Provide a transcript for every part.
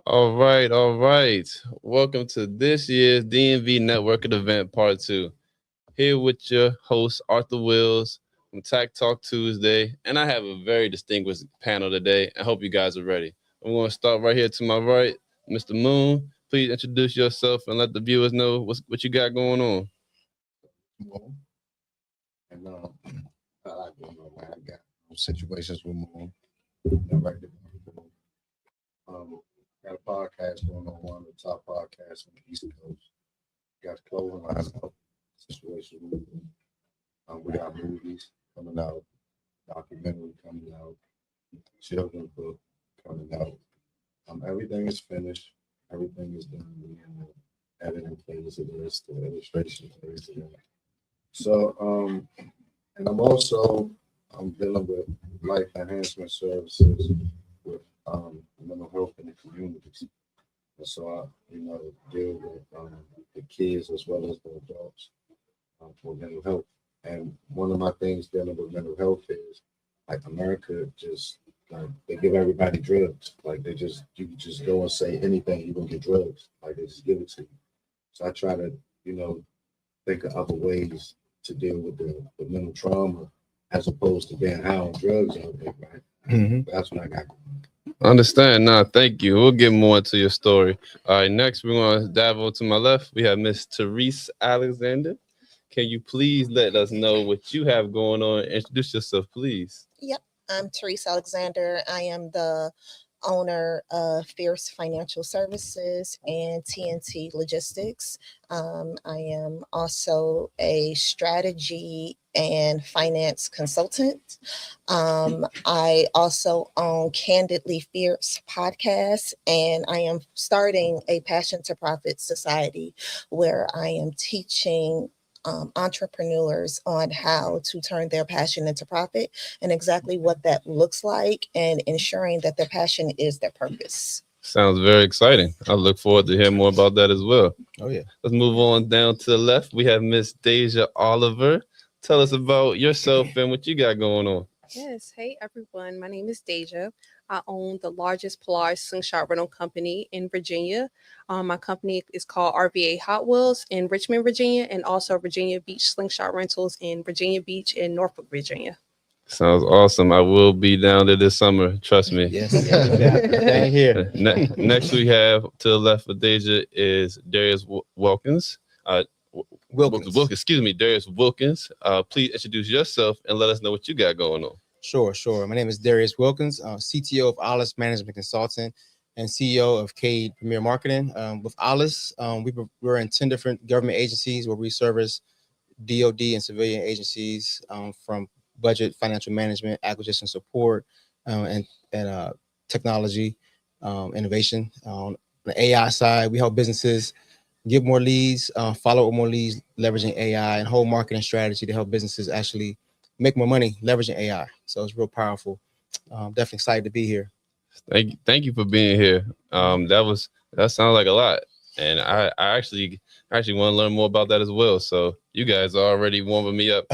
All right, all right. Welcome to this year's DMV Networking Event Part 2. Here with your host, Arthur Wills from Tac Talk Tuesday. And I have a very distinguished panel today. I hope you guys are ready. I'm going to start right here to my right. Mr. Moon, please introduce yourself and let the viewers know what you got going on. Moon. And I like doing all that. I got situations with Moon. Right there. Got a podcast going on, one of the top podcasts on the East Coast. Got a clothing line out, situation with Moon. We got movies coming out, documentary coming out, children's book coming out. Everything is finished. Everything is done. We have the editing phase of this, the illustration phase of that. So, and I'm dealing with life enhancement services with mental health in the communities. And so deal with the kids as well as the adults for mental health. And one of my things dealing with mental health is like America just like they give everybody drugs. Like you can just go and say anything, you're gonna get drugs. Like they just give it to you. So I try to, think of other ways to deal with the mental trauma as opposed to being high on drugs all day, right? That's what I got. Understand. Nah, thank you. We'll get more into your story. All right, next we're going to dive over to my left. We have Miss Therese Alexander. Can you please let us know what you have going on? Introduce yourself, please. Yep, I'm Therese Alexander. I am the owner of Fierce Financial Services and TNT Logistics. I am also a strategy and finance consultant. I also own Candidly Fierce podcast, and I am starting a Passion to Profit Society where I am teaching entrepreneurs on how to turn their passion into profit and exactly what that looks like and ensuring that their passion is their purpose. Sounds very exciting. I look forward to hearing more about that as well. Oh, yeah. Let's move on down to the left. We have Miss Deja Oliver. Tell us about yourself and what you got going on. Yes. Hey, everyone. My name is Deja. I own the largest Polaris slingshot rental company in Virginia. My company is called RVA Hot Wheels in Richmond, Virginia, and also Virginia Beach Slingshot Rentals in Virginia Beach and Norfolk, Virginia. Sounds awesome. I will be down there this summer. Trust me. Yes. Down here. Next, we have to the left of Deja is Darius Wilkins. Wilkins. Excuse me, Darius Wilkins. Please introduce yourself and let us know what you got going on. Sure. My name is Darius Wilkins, CTO of Alice Management Consulting and CEO of Cade Premier Marketing. With Alice, we're in 10 different government agencies where we service DoD and civilian agencies from budget, financial management, acquisition support, and technology innovation. On the AI side, we help businesses get more leads, follow up more leads, leveraging AI, and whole marketing strategy to help businesses actually make more money leveraging AI. So it's real powerful. Definitely excited to be here. Thank you for being here. That sounds like a lot, and I actually want to learn more about that as well. So you guys are already warming me up.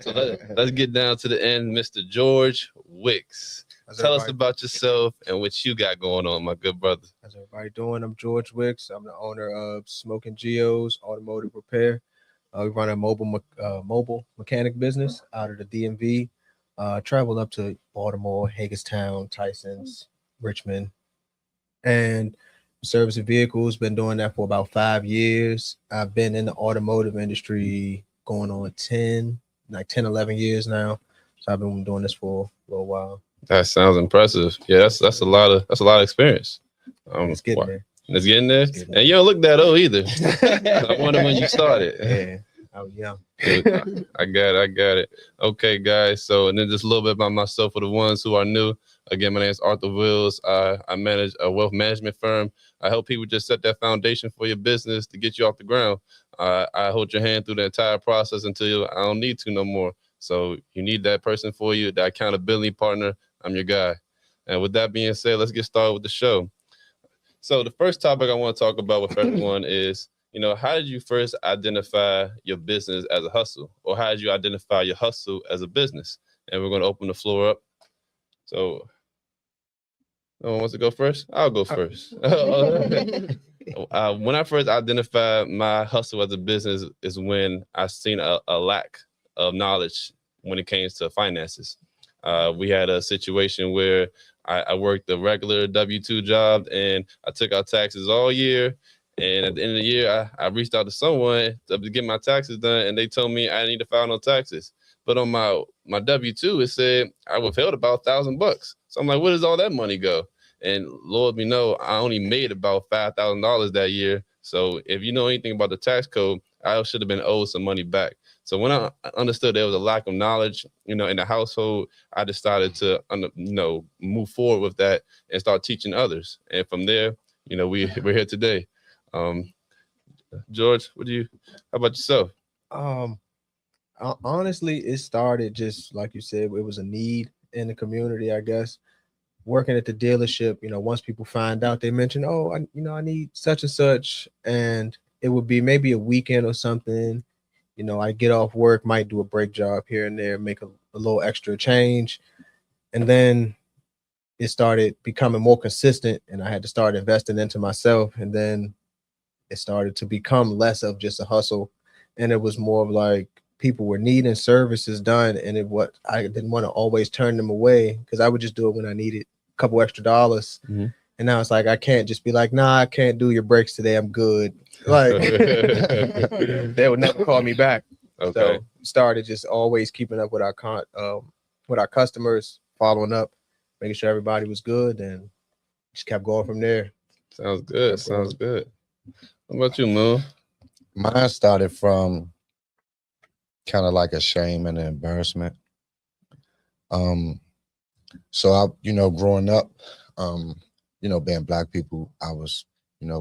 So let's get down to the end, Mr. George Wicks. Tell us about yourself and what you got going on, my good brother. How's everybody doing? I'm George Wicks. I'm the owner of Smoking Geos Automotive Repair. We run a mobile mechanic business out of the DMV. Traveled up to Baltimore, Hagerstown, Tysons, Richmond, and servicing vehicles. Been doing that for about 5 years. I've been in the automotive industry going on 10, 11 years now. So I've been doing this for a little while. That sounds impressive. Yeah, that's a lot of experience. It's getting there. It's getting there. And you don't look that old either. I wonder when you started. Yeah, I was young. I got it. Okay, guys. So, and then just a little bit about myself for the ones who are new. Again, my name is Arthur Wills. I manage a wealth management firm. I help people just set that foundation for your business to get you off the ground. I hold your hand through the entire process until I don't need to no more. So you need that person for you, that accountability partner. I'm your guy. And with that being said, let's get started with the show. So the first topic I want to talk about with everyone is, how did you first identify your business as a hustle? Or how did you identify your hustle as a business? And we're going to open the floor up. So No one wants to go first? I'll go first. When I first identified my hustle as a business is when I seen a lack of knowledge when it came to finances. We had a situation where I worked a regular W-2 job and I took out taxes all year. And at the end of the year, I reached out to someone to get my taxes done, and they told me I need to file no taxes. But on my W-2, it said I withheld about $1,000. So I'm like, where does all that money go? And Lord, me know I only made about $5,000 that year. So if you know anything about the tax code, I should have been owed some money back. So when I understood there was a lack of knowledge, in the household, I decided to, move forward with that and start teaching others. And from there, we're here today. George, how about yourself? Honestly, it started just like you said, it was a need in the community, I guess. Working at the dealership, once people find out, they mention, oh, I need such and such, and it would be maybe a weekend or something. I get off work, might do a break job here and there, make a little extra change, and then it started becoming more consistent, and I had to start investing into myself, and then it started to become less of just a hustle, and it was more of like people were needing services done, and I didn't want to always turn them away because I would just do it when I needed a couple extra dollars. Mm-hmm. And now it's like I can't just be like, nah, I can't do your breaks today, I'm good. Like they would never call me back. Okay. So started just always keeping up with our customers, following up, making sure everybody was good, and just kept going from there. Sounds good. Sounds good. What about you, Moon? Mine started from kind of like a shame and an embarrassment. So I, growing up, being Black people, I was,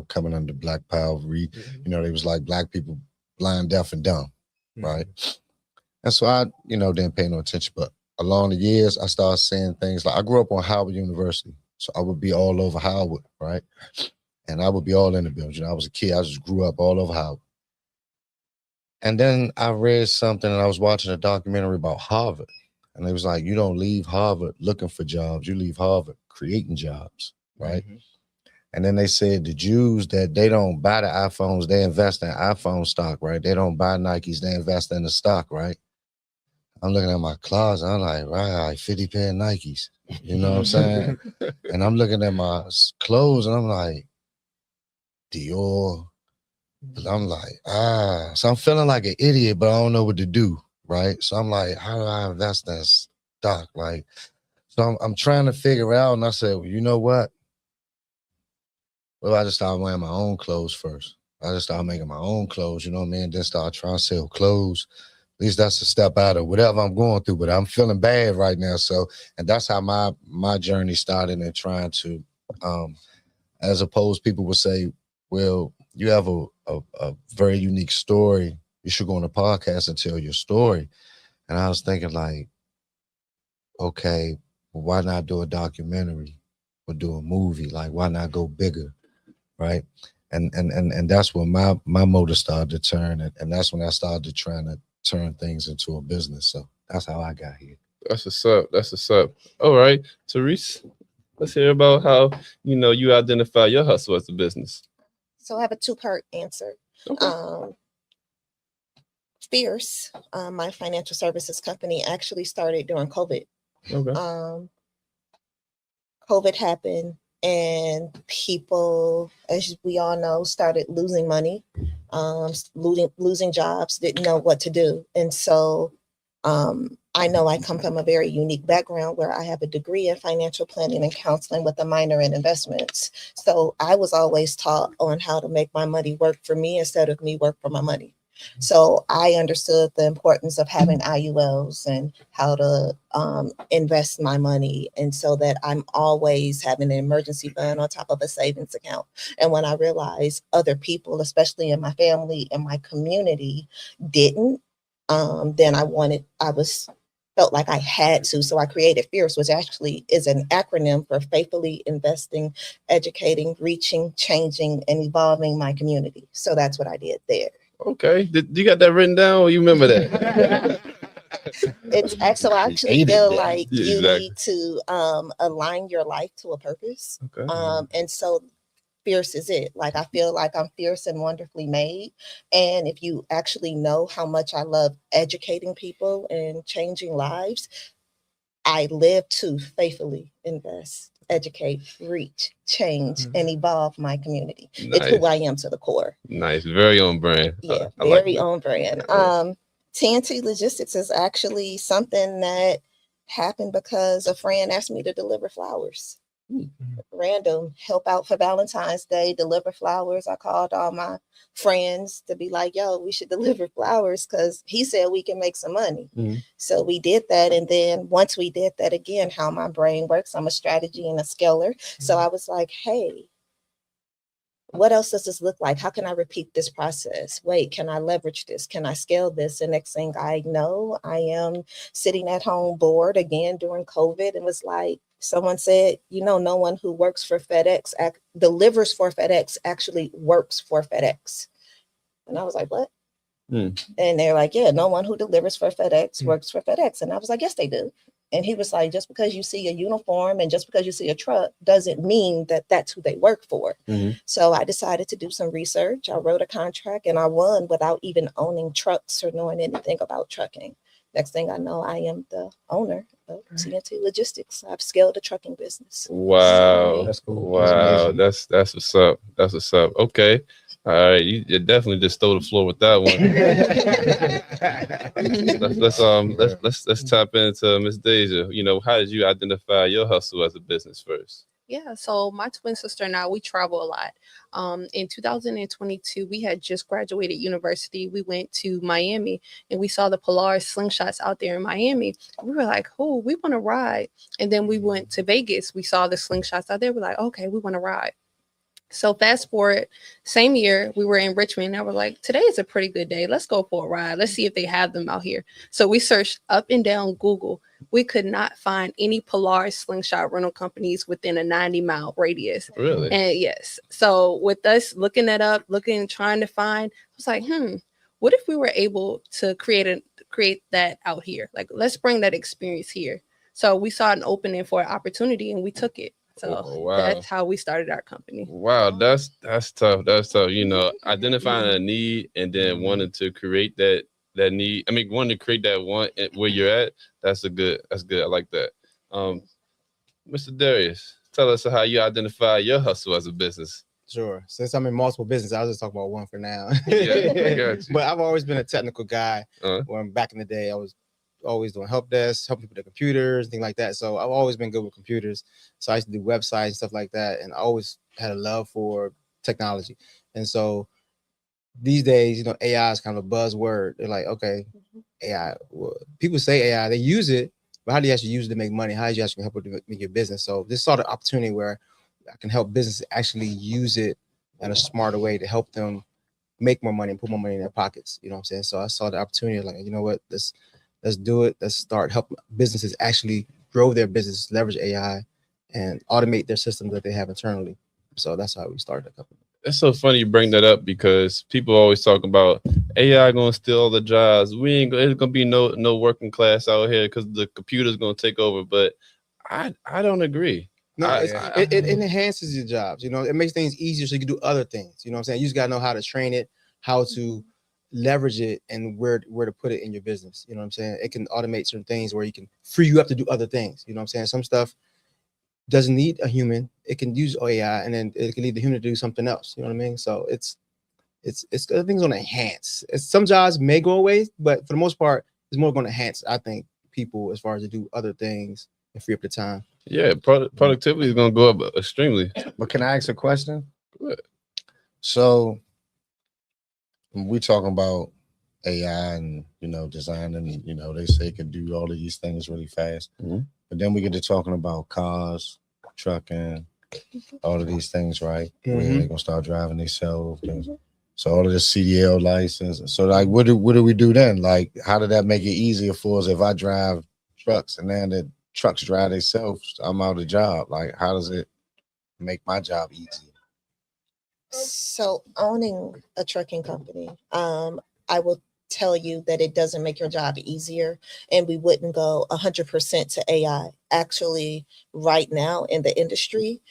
coming under Black Power. They was like Black people blind, deaf, and dumb, right? And so I, didn't pay no attention. But along the years, I started seeing things like I grew up on Howard University, so I would be all over Howard, right? And I would be all in the building. I was a kid. I just grew up all over Howard. And then I read something, and I was watching a documentary about Harvard. And it was like, you don't leave Harvard looking for jobs. You leave Harvard creating jobs, right? Mm-hmm. And then they said the Jews, that they don't buy the iPhones, they invest in iPhone stock, right? They don't buy Nikes, they invest in the stock, right? I'm looking at my closet, I'm like, right, 50 pair of Nikes. You know what I'm saying? And I'm looking at my clothes, and I'm like, Dior. And I'm like, so I'm feeling like an idiot, but I don't know what to do, right? So I'm like, how do I invest in stock? Like, so I'm trying to figure out, and I said, well, you know what? Well, I just started wearing my own clothes first. I just started making my own clothes, you know what I mean? Then start trying to sell clothes. At least that's a step out of whatever I'm going through, but I'm feeling bad right now. So, and that's how my journey started in trying to, as opposed, people would say, well, you have a very unique story. You should go on a podcast and tell your story. And I was thinking like, okay, well, why not do a documentary or do a movie? Like, why not go bigger, right? And that's when my motor started to turn, and that's when I started trying to turn things into a business. So that's how I got here. That's what's up. That's what's up. All right, Therese, let's hear about how you identify your hustle as a business. So I have a two-part answer. Okay. Fierce, my financial services company, actually started during COVID. Okay. COVID happened, and people, as we all know, started losing money, losing jobs, didn't know what to do. And so I know I come from a very unique background where I have a degree in financial planning and counseling with a minor in investments. So I was always taught on how to make my money work for me instead of me work for my money. So I understood the importance of having IULs and how to invest my money, and so that I'm always having an emergency fund on top of a savings account. And when I realized other people, especially in my family and my community, didn't, then felt like I had to. So I created FIERCE, which actually is an acronym for Faithfully Investing, Educating, Reaching, Changing, and Evolving My Community. So that's what I did there. Okay. You got that written down, or you remember that? It's actually, I actually Created feel that. like Yeah, you exactly. need to align your life to a purpose. Okay. And so fierce is it. Like I feel like I'm fierce and wonderfully made. And if you actually know how much I love educating people and changing lives, I live to faithfully invest, educate, reach, change, and evolve my community. It's who I Nice. am to the core. Nice. Very on brand. Yeah, I like very that. on brand. Yes. TNT Logistics is actually something that happened because a friend asked me to deliver flowers. Random, help out for Valentine's Day, deliver flowers. I called all my friends to be like, yo, we should deliver flowers because he said we can make some money. Mhm. So we did that. And then once we did that, again, how my brain works, I'm a strategy and a scaler. So I was like, hey, what else does this look like? How can I repeat this process? Wait, can I leverage this? Can I scale this? And next thing I know, I am sitting at home bored again during COVID and was like, someone said, no one who works for FedEx, delivers for FedEx actually works for FedEx. And I was like, what? Hmm. And they're like, yeah, no one who delivers for FedEx works for FedEx. And I was like, yes, they do. And he was like, just because you see a uniform and just because you see a truck doesn't mean that that's who they work for. Mhm. So I decided to do some research. I wrote a contract and I won without even owning trucks or knowing anything about trucking. Next thing I know, I am the owner of TNT Logistics. I've scaled a trucking business. Wow. That's cool. Wow. That's That's what's up. That's what's up. Okay. All right. You definitely just stole the floor with that one. Let's tap into Miss Deja. How did you identify your hustle as a business first? Yeah, so my twin sister and I, we travel a lot. In 2022, we had just graduated university. We went to Miami and we saw the Polaris slingshots out there in Miami. We were like, oh, we want to ride. And then we went to Vegas. We saw the slingshots out there. We're like, okay, we want to ride. So fast forward, same year, we were in Richmond. And I was like, today is a pretty good day. Let's go for a ride. Let's see if they have them out here. So we searched up and down Google. We could not find any Polaris slingshot rental companies within a 90-mile radius. Really? And yes, so with us looking that up, trying to find, I was like, what if we were able to create that out here? Like, let's bring that experience here. So we saw an opening for an opportunity and we took it. So Oh, wow. that's how we started our company. Wow, that's tough. That's tough. Identifying a need and then wanting to create that need. I mean, wanting to create that want where you're at. That's good. I like that. Mr. Darius, tell us how you identify your hustle as a business. Sure. Since I'm in multiple businesses, I'll just talk about one for now. Yeah, I got you. But I've always been a technical guy. Uh-huh. When back in the day, I was always doing help desk, helping people with their computers, things like that. So I've always been good with computers. So I used to do websites and stuff like that. And I always had a love for technology. And so these days, AI is kind of a buzzword. They're like, okay, AI. Well, people say AI, they use it, but how do you actually use it to make money? How do you actually help it to make your business? So this sort of opportunity where I can help businesses actually use it in a smarter way to help them make more money and put more money in their pockets. You know what I'm saying? So I saw the opportunity, like, you know what, let's do it. Let's start helping businesses actually grow their business, leverage AI, and automate their systems that they have internally. So that's how we started the company. It's so funny you bring that up because people always talk about AI gonna steal all the jobs. There's gonna be no working class out here because the computer's gonna take over. But I don't agree. No, it enhances your jobs. It makes things easier so you can do other things. You know what I'm saying? You just gotta know how to train it, how to leverage it, and where to put it in your business. You know what I'm saying? It can automate certain things where you can free you up to do other things. You know what I'm saying? Some stuff doesn't need a human. It can use AI, and then it can need the human to do something else. You know what I mean? So it's things gonna enhance. Some jobs may go away, but for the most part, it's more gonna enhance, I think, people as far as to do other things and free up the time. Yeah, productivity is gonna go up extremely. But can I ask a question? Good. So when we talking about AI and design, and they say it can do all of these things really fast. Mhm. But then we get to talking about cars, trucking, all of these things, right? Where they're gonna start driving themselves. So all of the CDL license. So like, what do we do then? Like, how did that make it easier for us if I drive trucks and then the trucks drive themselves? I'm out of job. Like, how does it make my job easier? So owning a trucking company, I will tell you that it doesn't make your job easier, and we wouldn't go 100% to AI. Actually, right now in the industry,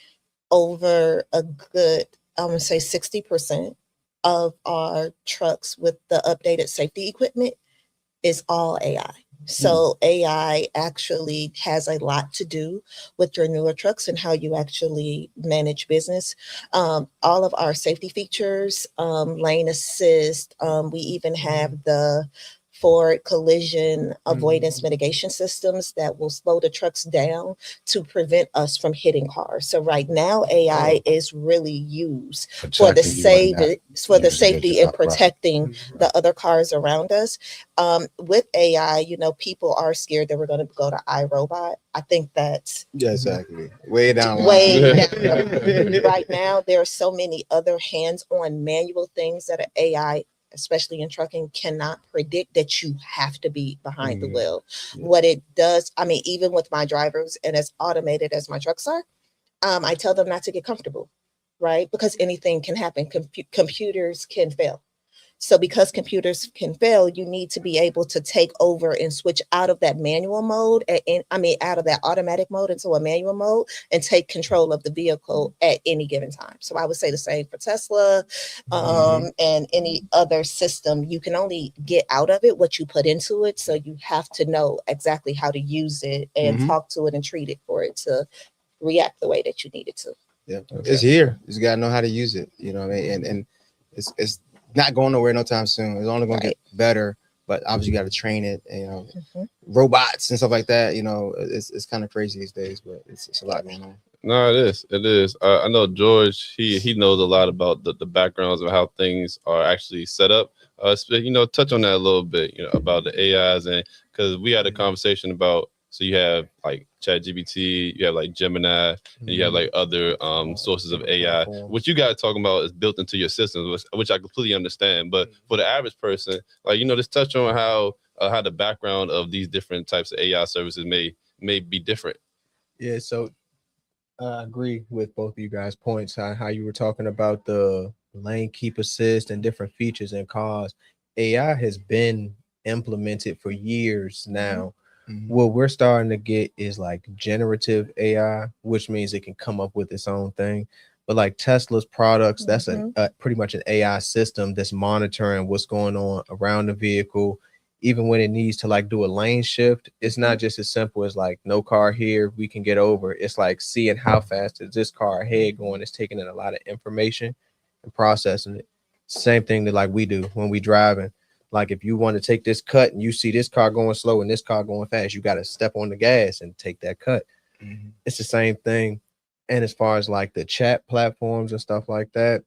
over a good, I'm gonna say 60% of our trucks with the updated safety equipment is all AI. So AI actually has a lot to do with your newer trucks and how you actually manage business. All of our safety features, lane assist, we even have the forward collision avoidance mitigation systems that will slow the trucks down to prevent us from hitting cars. So right now, AI is really used for the safety and protecting the other cars around us. With AI, people are scared that we're going to go to iRobot. I think that's Yeah, exactly. Way down. the way line. down the line. Right now, there are so many other hands-on manual things that an AI, especially in trucking, cannot predict, that you have to be behind the wheel. Yeah. What it does, I mean, even with my drivers and as automated as my trucks are, I tell them not to get comfortable, right? Because anything can happen. Computers can fail. So because computers can fail, you need to be able to take over and switch out of that manual mode, out of that automatic mode into a manual mode, and take control of the vehicle at any given time. So I would say the same for Tesla, and any other system. You can only get out of it what you put into it. So you have to know exactly how to use it and talk to it and treat it for it to react the way that you need it to. Yeah, it's here. You just gotta know how to use it. You know what I mean? And it's not going nowhere no time soon. It's only gonna get better, but obviously you got to train it. And, robots and stuff like that. It's kind of crazy these days, but it's a lot going on. No, it is. It is. I know George. He knows a lot about the backgrounds of how things are actually set up. Touch on that a little bit. About the AIs, and because we had a conversation about. So you have like ChatGPT, you have like Gemini, and you have like other sources of AI. What you guys talking about is built into your systems, which I completely understand. But for the average person, just touch on how the background of these different types of AI services may be different. Yeah, so I agree with both of you guys' points. How you were talking about the lane keep assist and different features in cars. AI has been implemented for years now. What we're starting to get is like generative AI, which means it can come up with its own thing. But like Tesla's products, that's a pretty much an AI system that's monitoring what's going on around the vehicle. Even when it needs to like do a lane shift, it's not just as simple as like no car here, we can get over. It's like seeing how fast is this car ahead going. It's taking in a lot of information and processing it. Same thing that like we do when we driving. Like if you want to take this cut and you see this car going slow and this car going fast, you got to step on the gas and take that cut. It's the same thing. And as far as like the chat platforms and stuff like that,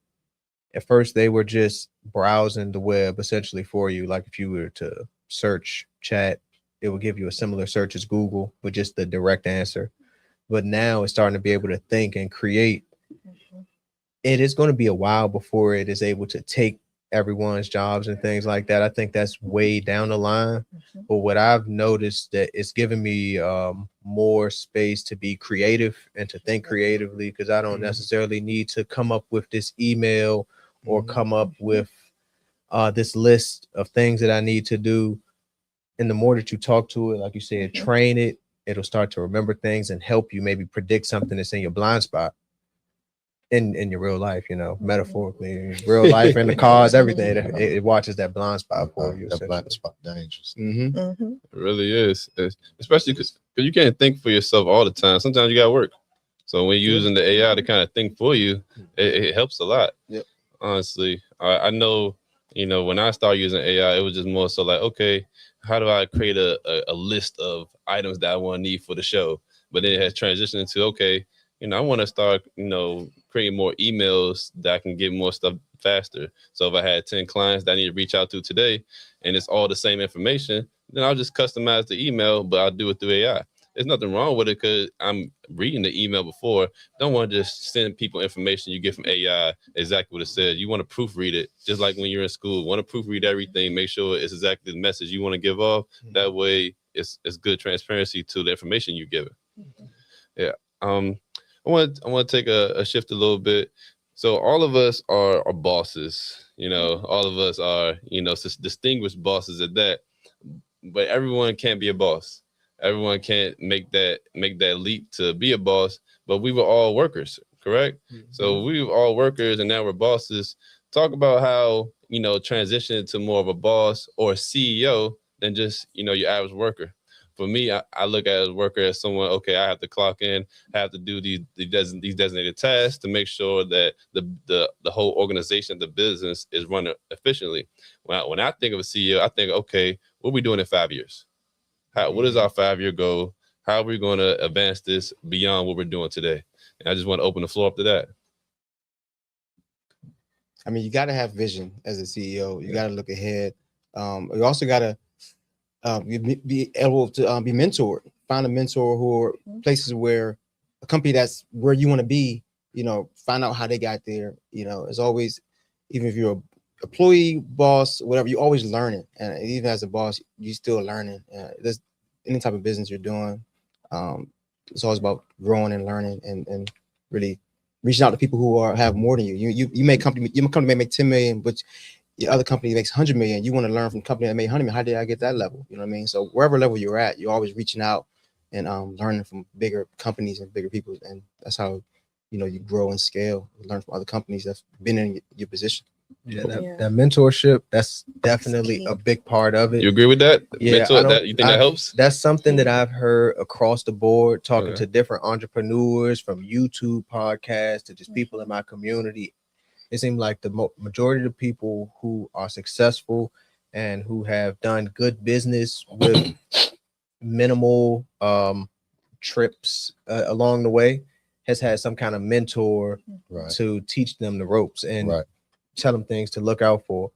at first they were just browsing the web essentially for you. Like if you were to search chat, it will give you a similar search as Google, with just the direct answer. But now it's starting to be able to think and create. It is going to be a while before it is able to take everyone's jobs and things like that. I think that's way down the line. But what I've noticed that it's given me more space to be creative and to think creatively, because I don't necessarily need to come up with this email or come up with this list of things that I need to do. And the more that you talk to it, like you said, train it, it'll start to remember things and help you maybe predict something that's in your blind spot. In your real life, metaphorically, real life, in the cars, everything, it watches that blind spot for you. That blind spot dangerous. It really is, especially because you can't think for yourself all the time. Sometimes you got to work. So when you're using the AI to kind of think for you, it helps a lot. Yep. Honestly, I know, when I started using AI, it was just more so like, okay, how do I create a list of items that I want to need for the show? But then it has transitioned into, okay, I want to start, creating more emails that I can get more stuff faster. So if I had 10 clients that I need to reach out to today and it's all the same information, then I'll just customize the email, but I'll do it through AI. There's nothing wrong with it because I'm reading the email before. Don't want to just send people information you get from AI exactly what it says. You want to proofread it, just like when you're in school. Want to proofread everything, make sure it's exactly the message you want to give off. That way it's good transparency to the information you're giving. Yeah. I want to take a shift a little bit. So all of us are bosses, you know, all of us are, you know, distinguished bosses at that. But everyone can't be a boss. Everyone can't make that leap to be a boss. But we were all workers, correct? So we were all workers, and now we're bosses. Talk about how, you know, transition to more of a boss or a CEO than just, you know, your average worker. For me, I look at a worker as someone, okay, I have to clock in, have to do these designated tasks to make sure that the whole organization, the business is running efficiently. When I think of a CEO, I think, okay, what are we doing in 5 years? What is our 5-year goal? How are we going to advance this beyond what we're doing today? And I just want to open the floor up to that. I mean, you got to have vision as a CEO. You got to look ahead. You also got to be able to be mentored. Find a mentor who are places where a company that's where you want to be. You know, find out how they got there. You know, it's always, even if you're a employee, boss, whatever, you're always learning. And even as a boss, you're still learning. There's any type of business you're doing. It's always about growing and learning and really reaching out to people who have more than you. You may company, your company may make 10 million, but your other company makes 100 million. You want to learn from a company that made 100 million. How did I get that level? You know what I mean? So wherever level you're at, you're always reaching out and learning from bigger companies and bigger people. And that's how, you know, you grow and scale, learn from other companies that's been in your position. Yeah, that mentorship, that's definitely a big part of it. You agree with that? Yeah, Mentor, you think that helps? That's something that I've heard across the board, talking to different entrepreneurs, from YouTube podcasts to just people in my community. It seems like the majority of the people who are successful and who have done good business with minimal trips along the way has had some kind of mentor to teach them the ropes and tell them things to look out for.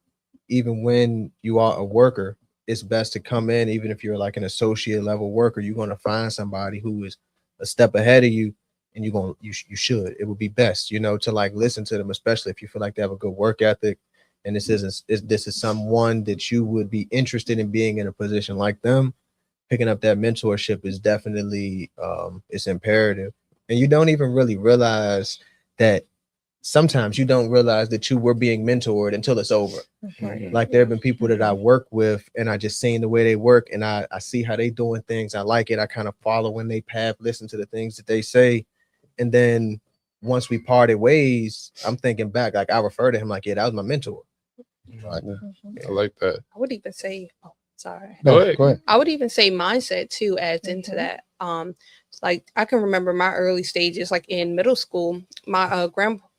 Even when you are a worker, it's best to come in, even if you're like an associate level worker, you're going to find somebody who is a step ahead of you, and you should. It would be best, you know, to like listen to them, especially if you feel like they have a good work ethic, and this is someone that you would be interested in being in a position like them. Picking up that mentorship is definitely it's imperative. And you don't even really realize that. Sometimes you don't realize that you were being mentored until it's over. Like there have been people that I work with, and I just seen the way they work, and I see how they doing things. I like it. I kind of follow in their path, listen to the things that they say. And then once we parted ways, I'm thinking back, like I refer to him like, yeah, that was my mentor. I like that. I would even say, sorry. Go ahead. I would even say mindset too adds into that. Like I can remember my early stages, like in middle school, my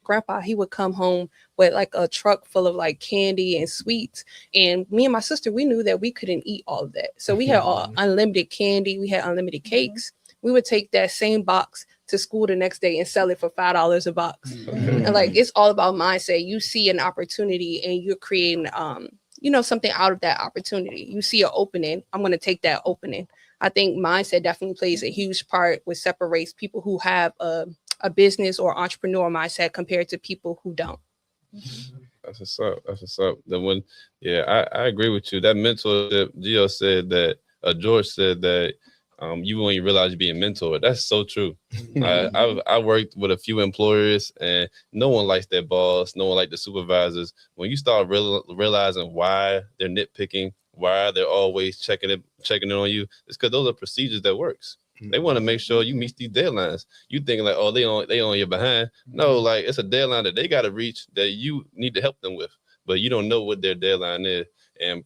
grandpa, he would come home with like a truck full of like candy and sweets, and me and my sister, we knew that we couldn't eat all of that, so we had unlimited candy, we had unlimited cakes. We would take that same box to school the next day and sell it for $5 a box. And like it's all about mindset. You see an opportunity and you're creating you know, something out of that opportunity. You see an opening, I'm going to take that opening. I think mindset definitely plays a huge part, which separates people who have a business or entrepreneur mindset compared to people who don't. That's what's up. That's what's up. I agree with you. That mentorship, Gio said that, George said that you won't even realize you're being mentored. That's so true. I worked with a few employers, and no one likes their boss. No one likes the supervisors. When you start realizing why they're nitpicking, why they're always checking in on you, it's because those are procedures that works. They want to make sure you meet these deadlines. You thinking like, oh, they on your behind. No, like it's a deadline that they got to reach that you need to help them with, but you don't know what their deadline is. And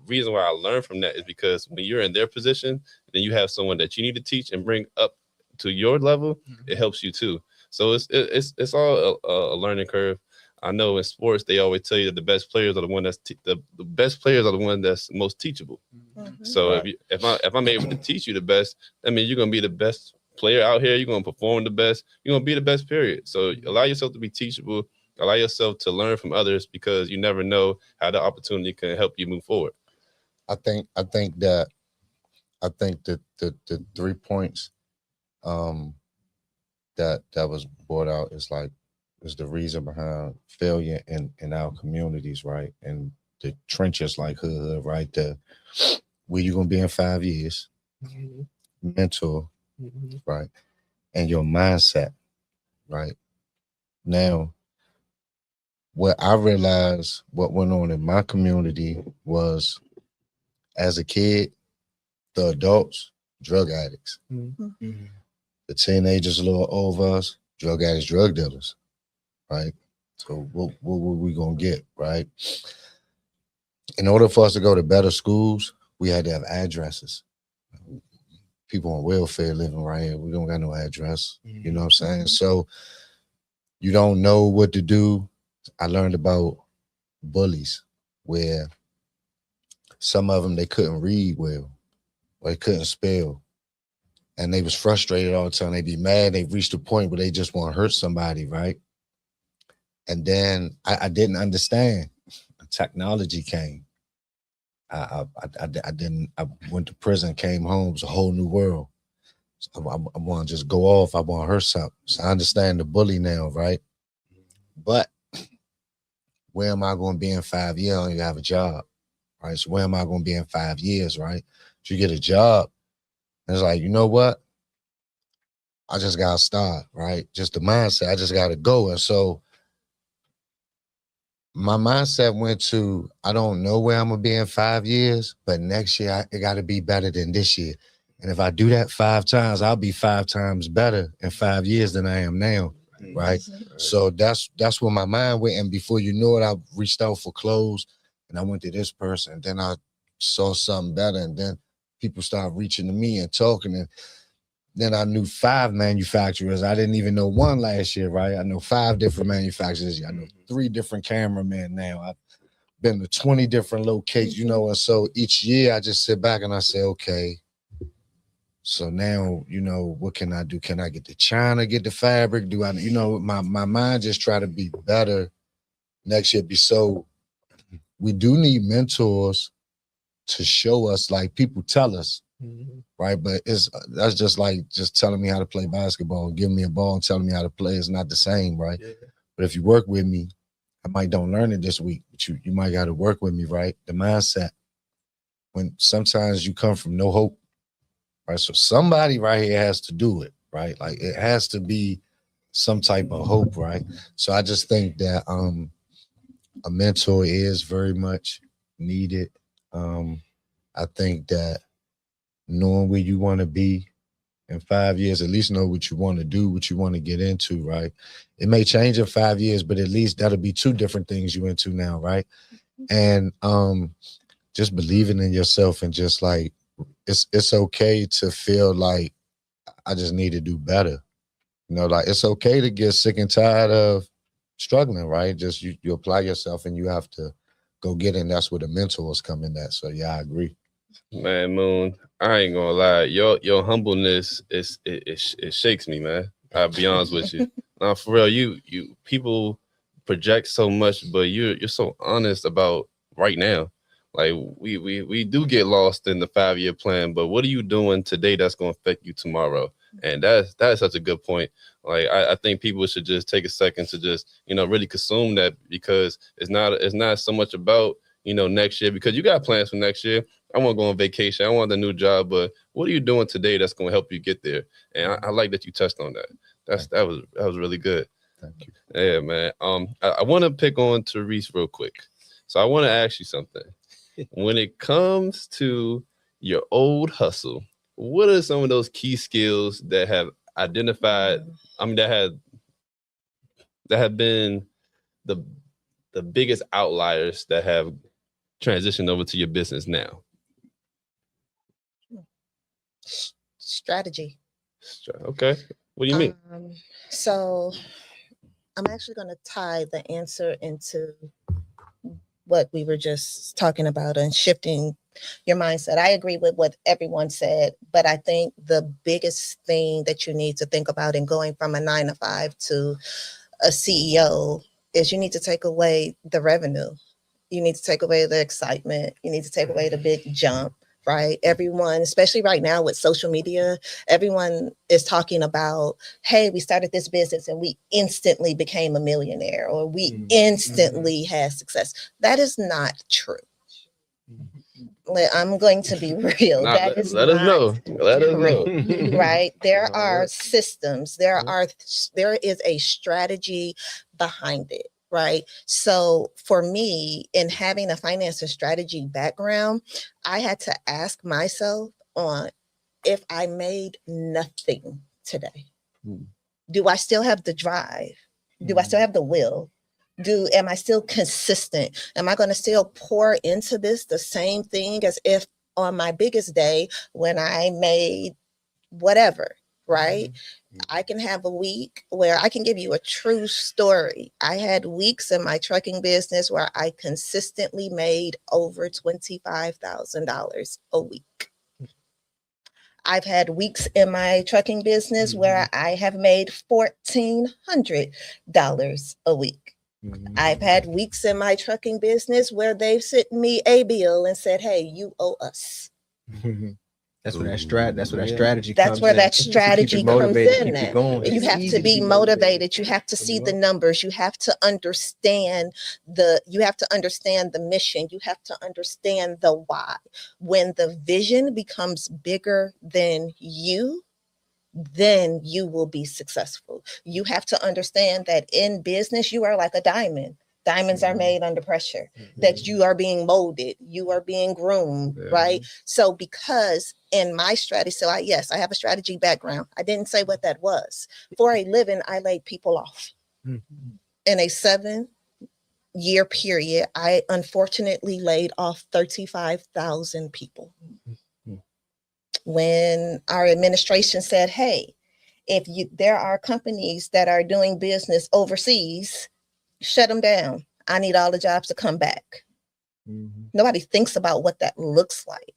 reason why I learned from that is because when you're in their position, then you have someone that you need to teach and bring up to your level. It helps you too. So it's all a learning curve. I know in sports they always tell you that the best players are the one that's the best players are the one that's most teachable. So if I'm able to teach you the best, that means you're gonna be the best player out here. You're gonna perform the best. You're gonna be the best. Period. So allow yourself to be teachable. Allow yourself to learn from others, because you never know how the opportunity can help you move forward. I think that the 3 points that was brought out is the reason behind failure in our communities, right? And the trenches like hood, right? Where you gonna be in 5 years, mentor, right? And your mindset, right? Now, what I realized what went on in my community was, as a kid, the adults, drug addicts. Mhm. The teenagers a little over us, drug addicts, drug dealers, right? So what were we gonna get, right? In order for us to go to better schools, we had to have addresses. People on welfare living right here, we don't got no address. You know what I'm saying? So you don't know what to do. I learned about bullies, where some of them, they couldn't read well, or they couldn't spell, and they was frustrated all the time. They'd be mad. They reached a point where they just want to hurt somebody, right? And then I didn't understand. Technology came. I didn't. I went to prison, came home. It was a whole new world. So I want to just go off. I want to hurt something. So I understand the bully now, right? But where am I going to be in 5 years? I don't even have a job, right? So where am I going to be in 5 years, right? So you get a job, and it's like, you know what? I just got to start, right? Just the mindset. I just got to go. And so my mindset went to, I don't know where I'm going to be in 5 years, but next year it got to be better than this year. And if I do that 5 times, I'll be 5 times better in 5 years than I am now, right? So that's where my mind went. And before you know it, I reached out for clothes, and I went to this person. And then I saw something better. And then people started reaching to me and talking. And then I knew 5 manufacturers. I didn't even know one last year, right? I know 5 different manufacturers. I know 3 different cameramen now. I've been to 20 different locations, you know. And so each year I just sit back and I say, okay, so now, you know, what can I do? Can I get to China, get the fabric? Do I, you know, my mind just try to be better next year. So we do need mentors to show us, like people tell us, right? But that's just like just telling me how to play basketball, giving me a ball and telling me how to play is not the same, right? Yeah. But if you work with me, I might don't learn it this week, but you might got to work with me, right? The mindset. When sometimes you come from no hope, right? So somebody right here has to do it, right? Like it has to be some type of hope, right? So I just think that a mentor is very much needed. I think that knowing where you want to be in 5 years, at least know what you want to do, what you want to get into, right? It may change in 5 years, but at least that'll be 2 different things you into now, right? And just believing in yourself, and just like it's okay to feel like I just need to do better. You know, like it's okay to get sick and tired of struggling, right? Just you apply yourself and you have to go get it. And that's where the mentors come in at. So yeah, I agree. Man, Moon, I ain't gonna lie. Your humbleness it shakes me, man. I'll be honest with you. Now, for real, you people project so much, but you're so honest about right now. Like we do get lost in the 5-year plan, but what are you doing today that's gonna affect you tomorrow? And that's such a good point. Like I think people should just take a second to just, you know, really consume that, because it's not so much about, you know, next year, because you got plans for next year. I want to go on vacation. I want a new job, but what are you doing today that's going to help you get there? And I like that you touched on that. That was really good. Thank you. Yeah, man. I want to pick on Therese real quick. So I want to ask you something. When it comes to your old hustle, what are some of those key skills that have identified? I mean, that have been the biggest outliers that have transitioned over to your business now? Strategy. Okay. What do you mean? So I'm actually going to tie the answer into what we were just talking about and shifting your mindset. I agree with what everyone said, but I think the biggest thing that you need to think about in going from a 9-to-5 to a CEO is you need to take away the revenue. You need to take away the excitement. You need to take away the big jump, right? Everyone, especially right now with social media, everyone is talking about, hey, we started this business and we instantly became a millionaire, or we instantly had success. That is not true. I'm going to be real. Let us know. Let us know. Right? There are systems. There is a strategy behind it. right? So for me, in having a finance and strategy background, I had to ask myself on if I made nothing today, do I still have the drive? Do I still have the will? Am I still consistent? Am I going to still pour into this the same thing as if on my biggest day when I made whatever, right? I can have a week where I can give you a true story. I had weeks in my trucking business where I consistently made over $25,000 a week. I've had weeks in my trucking business where I have made $1,400 a week. I've had weeks in my trucking business where they've sent me a bill and said, hey, you owe us. That's where that Yeah. strategy That's comes where in. that To keep strategy it comes motivated, in keep it at. going. You It's have easy to be motivated. You have to see the Well. numbers. You have to understand the mission. You have to understand the why. When the vision becomes bigger than you, then you will be successful. You have to understand that in business, you are like a diamond. Diamonds are made under pressure, that you are being molded, you are being groomed, right? So because in my strategy, I have a strategy background. I didn't say what that was. For a living, I laid people off. In a 7-year period, I unfortunately laid off 35,000 people. When our administration said, hey, there are companies that are doing business overseas, shut them down. I need all the jobs to come back. Nobody thinks about what that looks like.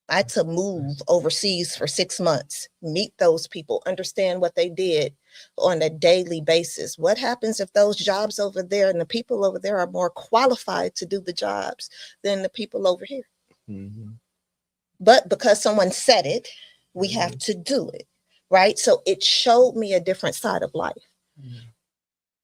I had to move overseas for 6 months, meet those people, understand what they did on a daily basis. What happens if those jobs over there and the people over there are more qualified to do the jobs than the people over here? But because someone said it, we have to do it, right? So it showed me a different side of life.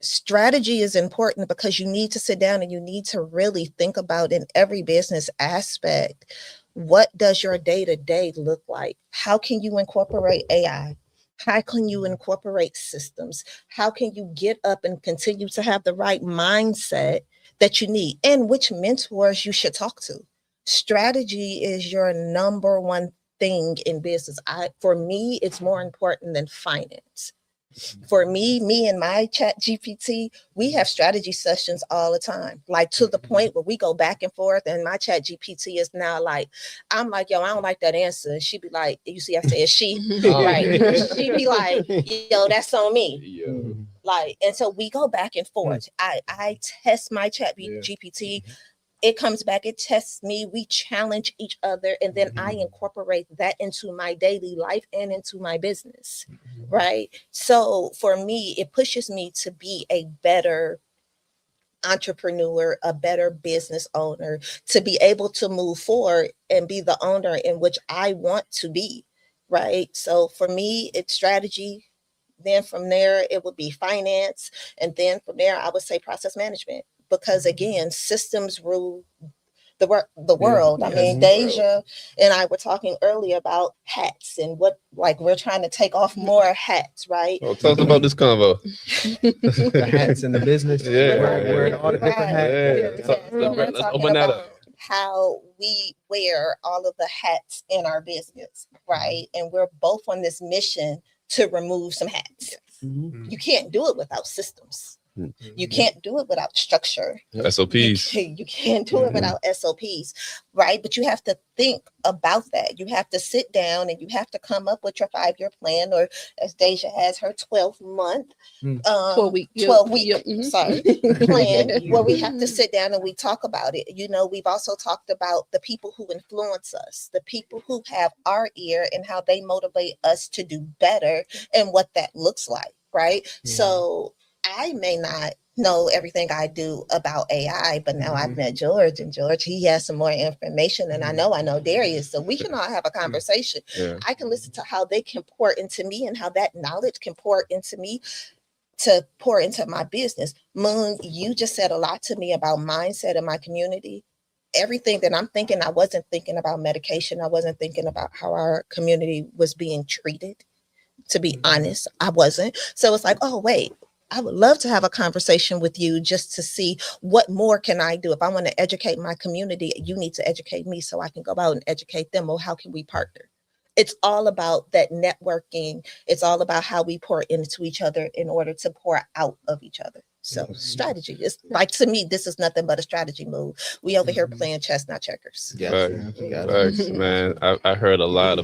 Strategy is important because you need to sit down and you need to really think about in every business aspect, what does your day-to-day look like? How can you incorporate AI? How can you incorporate systems? How can you get up and continue to have the right mindset that you need? And which mentors you should talk to. Strategy is your number one thing in business. For me, it's more important than finance. For me and my chat GPT, we have strategy sessions all the time, like to the point where we go back and forth. And my chat GPT is now like, I'm like, yo, I don't like that answer. And she'd be like, you see, I said she, right? She'd be like, yo, that's on me. Like, and so we go back and forth. I test my chat GPT. It comes back, it tests me, we challenge each other, and then I incorporate that into my daily life and into my business, right? So for me, it pushes me to be a better entrepreneur, a better business owner, to be able to move forward and be the owner in which I want to be, right? So for me, it's strategy. Then from there, it would be finance. And then from there, I would say process management. Because again, systems rule the world. I mean, Deja and I were talking earlier about hats and what, like, we're trying to take off more hats, right? Well, tell us about this convo. The hats in the business. Yeah. Wearing all the different hats. Yeah. We're Let's talking open that about up. how we wear all of the hats in our business, right? And we're both on this mission to remove some hats. You can't do it without systems. You can't do it without structure. SOPs. You can't do it without SOPs, right? But you have to think about that. You have to sit down and you have to come up with your 5-year plan, or as Deja has her 12 month, 12 week, 12 week, yep. sorry, plan, where we have to sit down and we talk about it. You know, we've also talked about the people who influence us, the people who have our ear and how they motivate us to do better and what that looks like, right? So I may not know everything I do about AI, but now I've met George, and George, he has some more information, and I know Darius, so we can all have a conversation. I can listen to how they can pour into me and how that knowledge can pour into me to pour into my business. Moon, you just said a lot to me about mindset in my community. Everything that I'm thinking, I wasn't thinking about medication. I wasn't thinking about how our community was being treated. To be honest, I wasn't. So it's like, oh, wait, I would love to have a conversation with you just to see what more can I do. If I want to educate my community, you need to educate me so I can go out and educate them. Or how can we partner? It's all about that networking. It's all about how we pour into each other in order to pour out of each other. So strategy is like, to me, this is nothing but a strategy move. We over here playing chess, not checkers. Facts, man. I heard a lot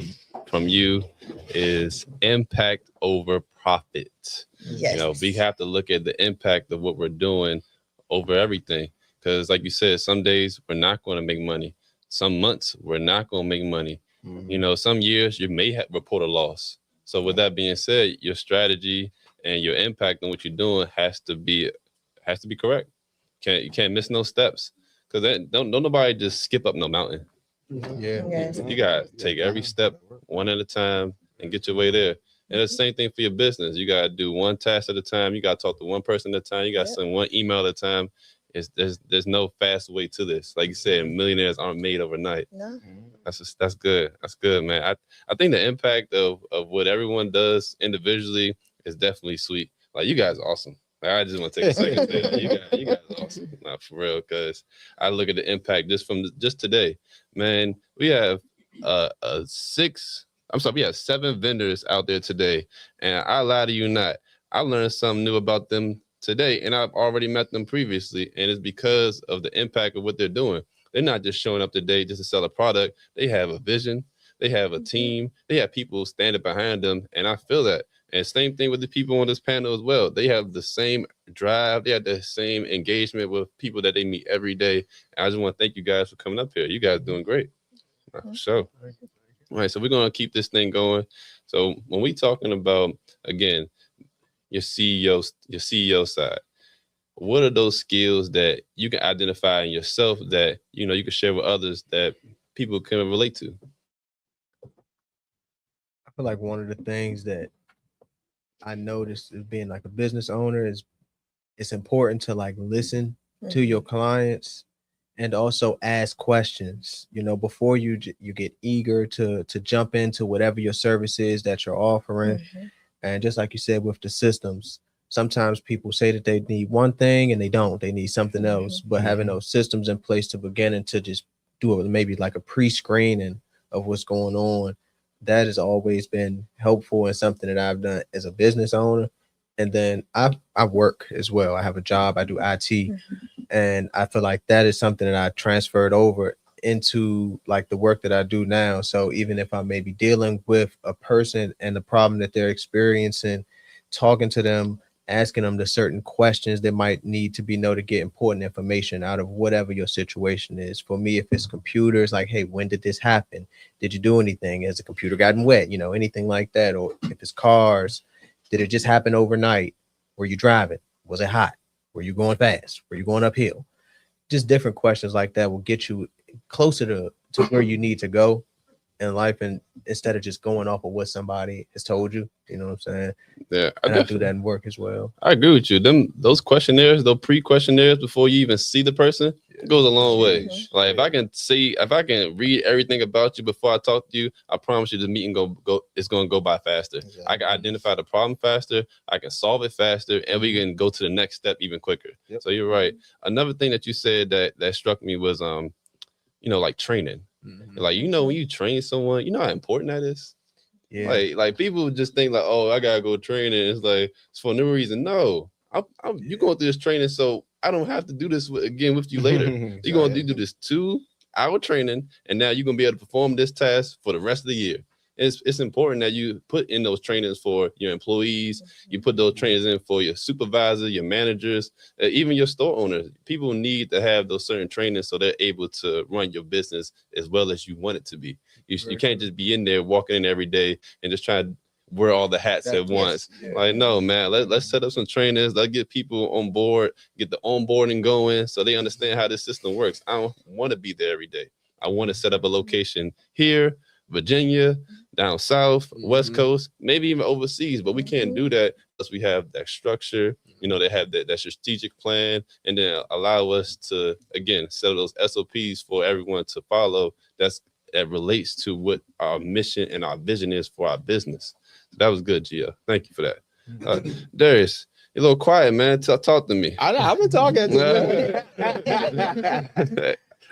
from you is impact over profit. Yes. You know, we have to look at the impact of what we're doing over everything. Because like you said, some days we're not going to make money. Some months we're not going to make money. You know, some years you may have report a loss. So with that being said, your strategy and your impact on what you're doing has to be correct. You can't miss no steps, because don't nobody just skip up no mountain. Yeah. Yes. You gotta take every step one at a time and get your way there. And it's the same thing for your business. You gotta do one task at a time. You gotta talk to one person at a time. You gotta send one email at a time. There's no fast way to this. Like you said, millionaires aren't made overnight. No. That's good. That's good, man. I think the impact of what everyone does individually is definitely sweet. Like, you guys are awesome. Like, I just want to take a second to say, you guys are awesome. Not for real, because I look at the impact just today. Man, we have we have 7 vendors out there today, and I lie to you not, I learned something new about them today, and I've already met them previously, and it's because of the impact of what they're doing. They're not just showing up today just to sell a product. They have a vision. They have a team. They have people standing behind them, and I feel that. And same thing with the people on this panel as well. They have the same drive. They have the same engagement with people that they meet every day. And I just want to thank you guys for coming up here. You guys are doing great. For sure. All right, so we're going to keep this thing going. So when we talking about, again, your CEO side, what are those skills that you can identify in yourself that, you know, you can share with others that people can relate to? I feel like one of the things that I noticed as being like a business owner is it's important to like listen to your clients and also ask questions, you know, before you get eager to jump into whatever your service is that you're offering. And just like you said, with the systems, sometimes people say that they need one thing and they don't, they need something else, but having those systems in place to begin and to just do it, maybe like a pre-screening of what's going on, that has always been helpful and something that I've done as a business owner. And then I work as well. I have a job, I do IT, and I feel like that is something that I transferred over into like the work that I do now. So even if I may be dealing with a person and the problem that they're experiencing, talking to them, asking them the certain questions that might need to be known to get important information out of whatever your situation is. For me, if it's computers, like, hey, when did this happen? Did you do anything? Has the computer gotten wet? You know, anything like that. Or if it's cars, did it just happen overnight? Were you driving? Was it hot? Were you going fast? Were you going uphill? Just different questions like that will get you closer to where you need to go in life, and instead of just going off of what somebody has told you, you know what I'm saying? Yeah, I do that in work as well. I agree with you. Those questionnaires, those pre-questionnaires before you even see the person, it goes a long way. Like, if I can read everything about you before I talk to you, I promise you the meeting it's gonna go by faster. Exactly. I can identify the problem faster, I can solve it faster, and we can go to the next step even quicker. Yep. So you're right. Another thing that you said that struck me was like training. Like, you know, when you train someone, you know how important that is. Yeah. Like people just think like, oh, I gotta go train, and it's like it's for no reason. No, you going through this training, so I don't have to do this again with you later. You're gonna do this 2-hour training, and now you're gonna be able to perform this task for the rest of the year. It's important that you put in those trainings for your employees. You put those trainings in for your supervisor, your managers, even your store owners. People need to have those certain trainings so they're able to run your business as well as you want it to be. You can't just be in there walking in every day and just try to wear all the hats at once. Like, no, man, let's set up some trainers. Let's get people on board, get the onboarding going so they understand how this system works. I don't want to be there every day. I want to set up a location here, Virginia, down south, West Coast, maybe even overseas, but we can't do that unless we have that structure, you know, they have that strategic plan, and then allow us to, again, set those SOPs for everyone to follow that relates to what our mission and our vision is for our business. That was good, Gia. Thank you for that. Darius, You're a little quiet, man. Talk to me. I know, I've been talking.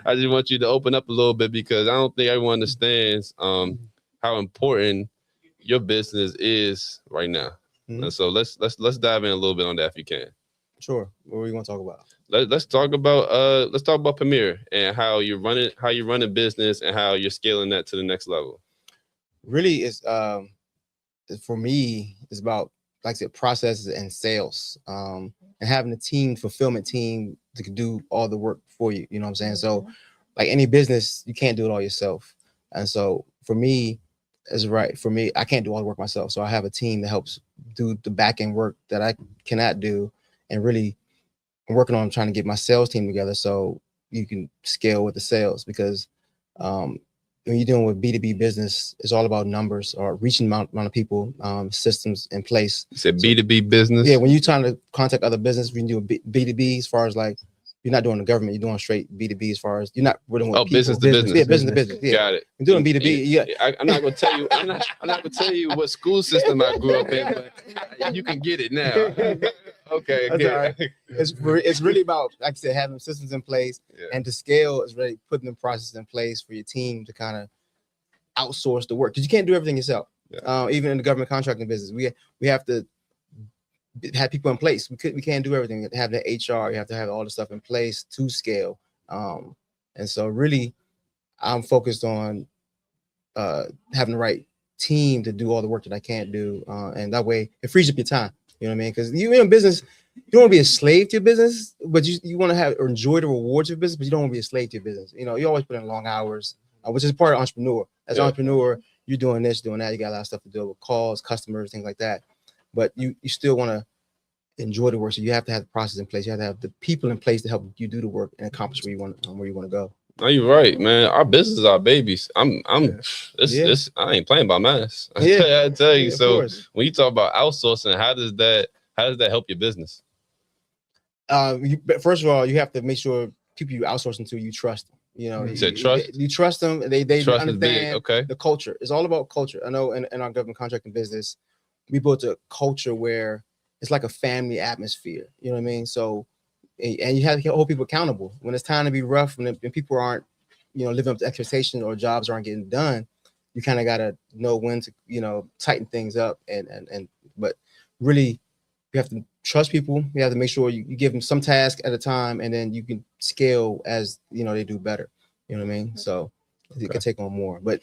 I just want you to open up a little bit because I don't think everyone understands how important your business is right now. Mhm. And so let's dive in a little bit on that if you can. Sure. What are we gonna talk about? Let's talk about Premier and how you're running business and how you're scaling that to the next level. Really, it's for me, it's about, like I said, processes and sales, and having a team, fulfillment team, to do all the work for you. You know what I'm saying? So, like any business, you can't do it all yourself. And so, for me, I can't do all the work myself. So I have a team that helps do the back end work that I cannot do, and really, I'm working on trying to get my sales team together so you can scale with the sales, because when you're dealing with B2B business, it's all about numbers or reaching amount of people, systems in place. You said B2B business? Yeah, when you're trying to contact other business, we can do B2B as far as like, you're not doing the government, you're doing straight B2B as far as you're not dealing with people. Business to business. Yeah, business to business. Yeah. Got it. You're doing B2B. Yeah. I'm not gonna tell you. I'm not gonna tell you what school system I grew up in, but you can get it now. Okay. That's good. all right. It's really about, like I said, having systems in place, Yeah. and to scale is really putting the process in place for your team to kind of outsource the work, because you can't do everything yourself. Yeah. Even in the government contracting business, we have to have people in place. We can't do everything. You have the HR, you have to have all the stuff in place to scale. And so really, I'm focused on having the right team to do all the work that I can't do, and that way it frees up your time. You know what I mean? Because you're in business, you don't want to be a slave to your business, but you want to have or enjoy the rewards of your business, but you don't want to be a slave to your business. You know, you always put in long hours, which is part of entrepreneur. As an entrepreneur, you're doing this, doing that. You got a lot of stuff to do with calls, customers, things like that. But you still want to enjoy the work, so you have to have the process in place. You have to have the people in place to help you do the work and accomplish where you want to go. No, you're right, man. Our business is our babies. I ain't playing by mass. I tell you. So when you talk about outsourcing, how does that help your business? First of all, you have to make sure people you outsourcing to, you trust them. You know, You said trust? You trust them. They Trust is understand big. Okay. the culture. It's all about culture. I know in our government contracting business, we built a culture where it's like a family atmosphere. You know what I mean? So, and you have to hold people accountable when it's time to be rough, when people aren't, living up to expectations or jobs aren't getting done. You kind of got to know when to, tighten things up. But really, you have to trust people. You have to make sure you give them some task at a time, and then you can scale as they do better. You know what I mean? So you can take on more. But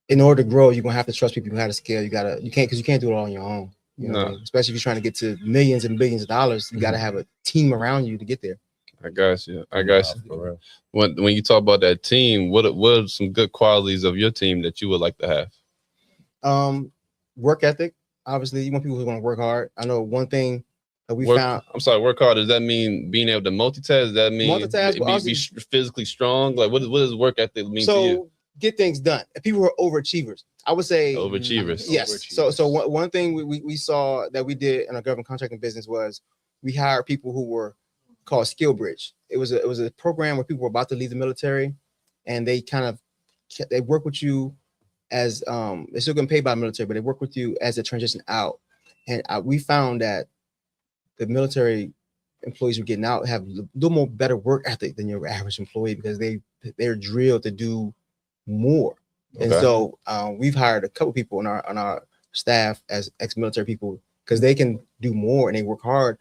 in order to grow, you're gonna have to trust people how to scale. You can't do it all on your own. You know what I mean? Especially if you're trying to get to millions and billions of dollars, you got to have a team around you to get there. I got you. When you talk about that team, what are some good qualities of your team that you would like to have? Work ethic. Obviously, you want people who are going to work hard. I know one thing that we found. I'm sorry, work hard. Does that mean being able to multitask? Does that mean be physically strong? Like, what does work ethic mean to you? Get things done. People who are overachievers, I would say. Overachievers. Yes. Overachievers. So one thing we saw that we did in our government contracting business was we hired people who were called Skill Bridge. It was a program where people were about to leave the military, and they work with you as they're still getting paid by the military, but they work with you as they transition out. And we found that the military employees who are getting out have a little more better work ethic than your average employee, because they're drilled to do more. Okay. And so we've hired a couple people on our staff as ex-military people, because they can do more and they work hard,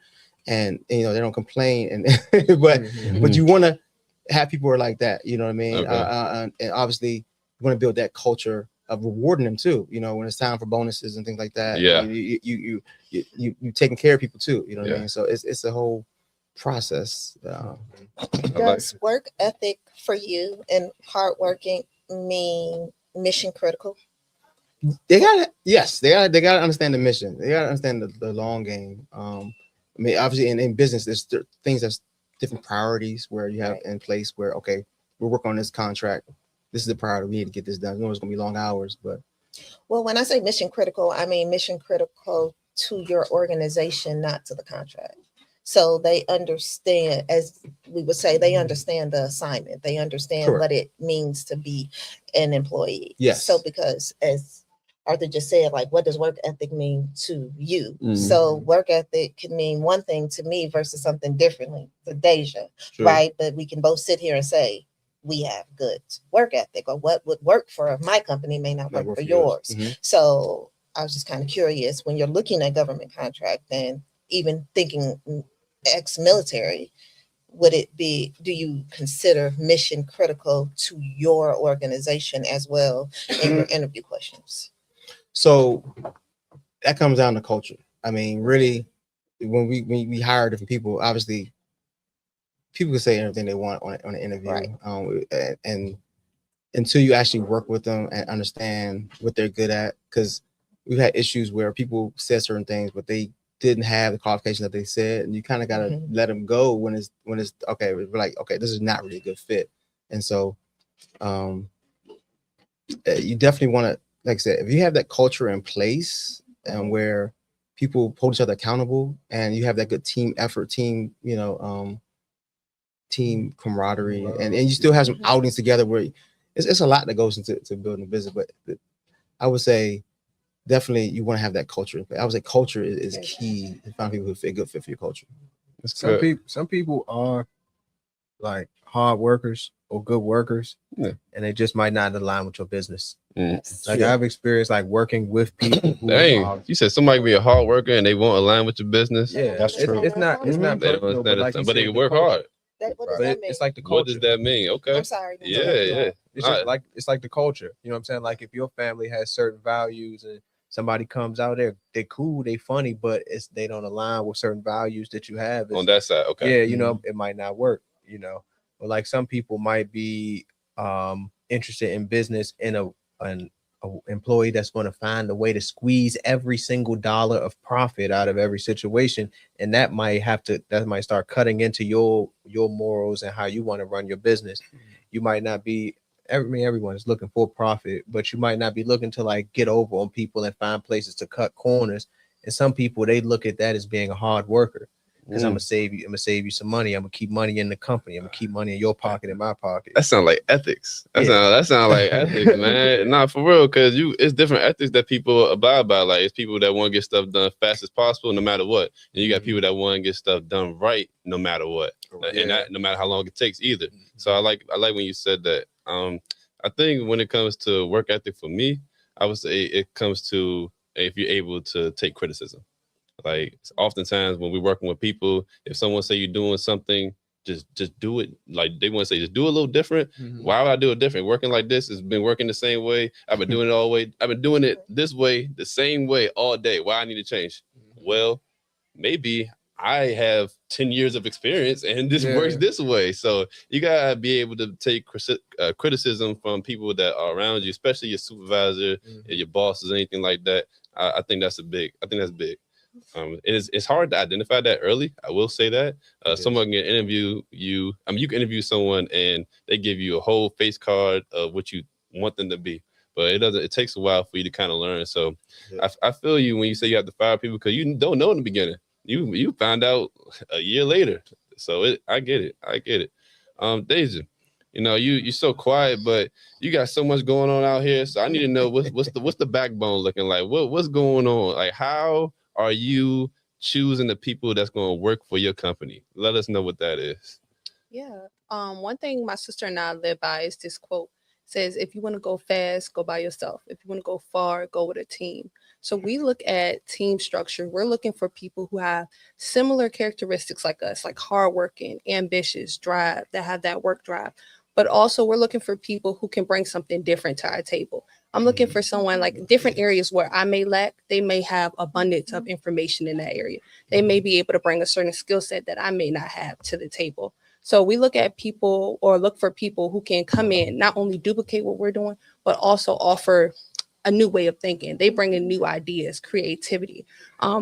and they don't complain. And but you want to have people who are like that. You know what I mean? Okay. And obviously you want to build that culture of rewarding them too. When it's time for bonuses and things like that. Yeah. You taking care of people too. You know what I mean? So it's a whole process. Does work ethic for you and hardworking mean mission critical? They gotta understand the mission. They gotta understand the long game. I mean, obviously in business, there's things that's different priorities where you have in place where, okay, we're working on this contract. This is the priority. We need to get this done. It's gonna be long hours, but. Well, when I say mission critical, I mean mission critical to your organization, not to the contract. So they understand, as we would say, they understand the assignment. They understand what it means to be an employee. Yes. So because as Arthur just said, like, what does work ethic mean to you? Mhm. So work ethic can mean one thing to me versus something differently to Deja, True. right? But we can both sit here and say we have good work ethic, or what would work for my company may not Might work for yours. Mhm. So I was just kind of curious, when you're looking at government contract and even thinking ex-military, would it be, do you consider mission critical to your organization as well in your interview questions? So that comes down to culture. I mean, really, when we hire different people, obviously, people can say everything they want on an interview, Right. and until you actually work with them and understand what they're good at, because we've had issues where people said certain things, but they didn't have the qualification that they said, and you kind of got to Mhm. let them go when it's okay. We're like, okay, this is not really a good fit, and so you definitely want to, like I said, if you have that culture in place and where people hold each other accountable, and you have that good team effort, team camaraderie, and you still have some outings together where it's a lot that goes into building a business, but I would say definitely you want to have that culture. I would say culture is key to find people who fit good fit for your culture. That's Some good. some people are like hard workers or good workers, Yeah. and they just might not align with your business. Mm. Like Yeah. I've experienced like working with people who Dang, are, you said somebody can be a hard worker and they won't align with your business. yeah, That's it's, true. it's not Mhm. They don't personal, but understand like it, you but they said, can the work culture. hard. What does But that mean? it's like the What culture. does that mean? Okay. I'm sorry. no, Yeah, go ahead. yeah. It's just like it's like the culture. You know what I'm saying? Like if your family has certain values and somebody comes out there, they cool, they funny, but it's they don't align with certain values that you have. On that side, okay. Yeah, you know, it might not work, you know. Or like some people might be interested in business in an a employee that's going to find a way to squeeze every single dollar of profit out of every situation, and that might start cutting into your morals and how you want to run your business. You might not be everyone is looking for profit, but you might not be looking to like get over on people and find places to cut corners. And some people, they look at that as being a hard worker. Because I'm gonna save you some money. I'm gonna keep money in the company. I'm gonna keep money in your pocket, in my pocket. That sounds like ethics. Yeah. That sound like ethics, man. Nah, for real, because it's different ethics that people abide by. Like it's people that want to get stuff done fast as possible, no matter what. And you got people that want to get stuff done right, no matter what, and that no matter how long it takes either. So I like when you said that. I think when it comes to work ethic for me, I would say it comes to if you're able to take criticism. Like oftentimes when we're working with people, if someone say you're doing something, just do it. Like they want to say, just do it a little different. Why would I do it different? Working like this has been working the same way. I've been doing it all the way. I've been doing it this way, the same way all day. Why I need to change? Well, maybe I have 10 years of experience and this works this way. So you gotta be able to take criticism from people that are around you, especially your supervisor and your bosses, anything like that. I think that's big. It's hard to identify that early. I will say that someone can interview you. I mean, you can interview someone and they give you a whole face card of what you want them to be, but it takes a while for you to kind of learn. So I feel you when you say you have to fire people because you don't know in the beginning. You find out a year later. So I get it. Deja, you're so quiet, but you got so much going on out here. So I need to know what's the backbone looking like? What's going on? Like how are you choosing the people that's going to work for your company? Let us know what that is. Yeah. One thing my sister and I live by is this quote. It says, if you want to go fast, go by yourself. If you want to go far, go with a team. So we look at team structure. We're looking for people who have similar characteristics like us, like hardworking, ambitious, drive, that have that work drive. But also we're looking for people who can bring something different to our table. I'm looking for someone like different areas where I may lack, they may have abundance of information in that area. They may be able to bring a certain skill set that I may not have to the table. So we look at people or look for people who can come in, not only duplicate what we're doing, but also offer a new way of thinking. They bring in new ideas, creativity.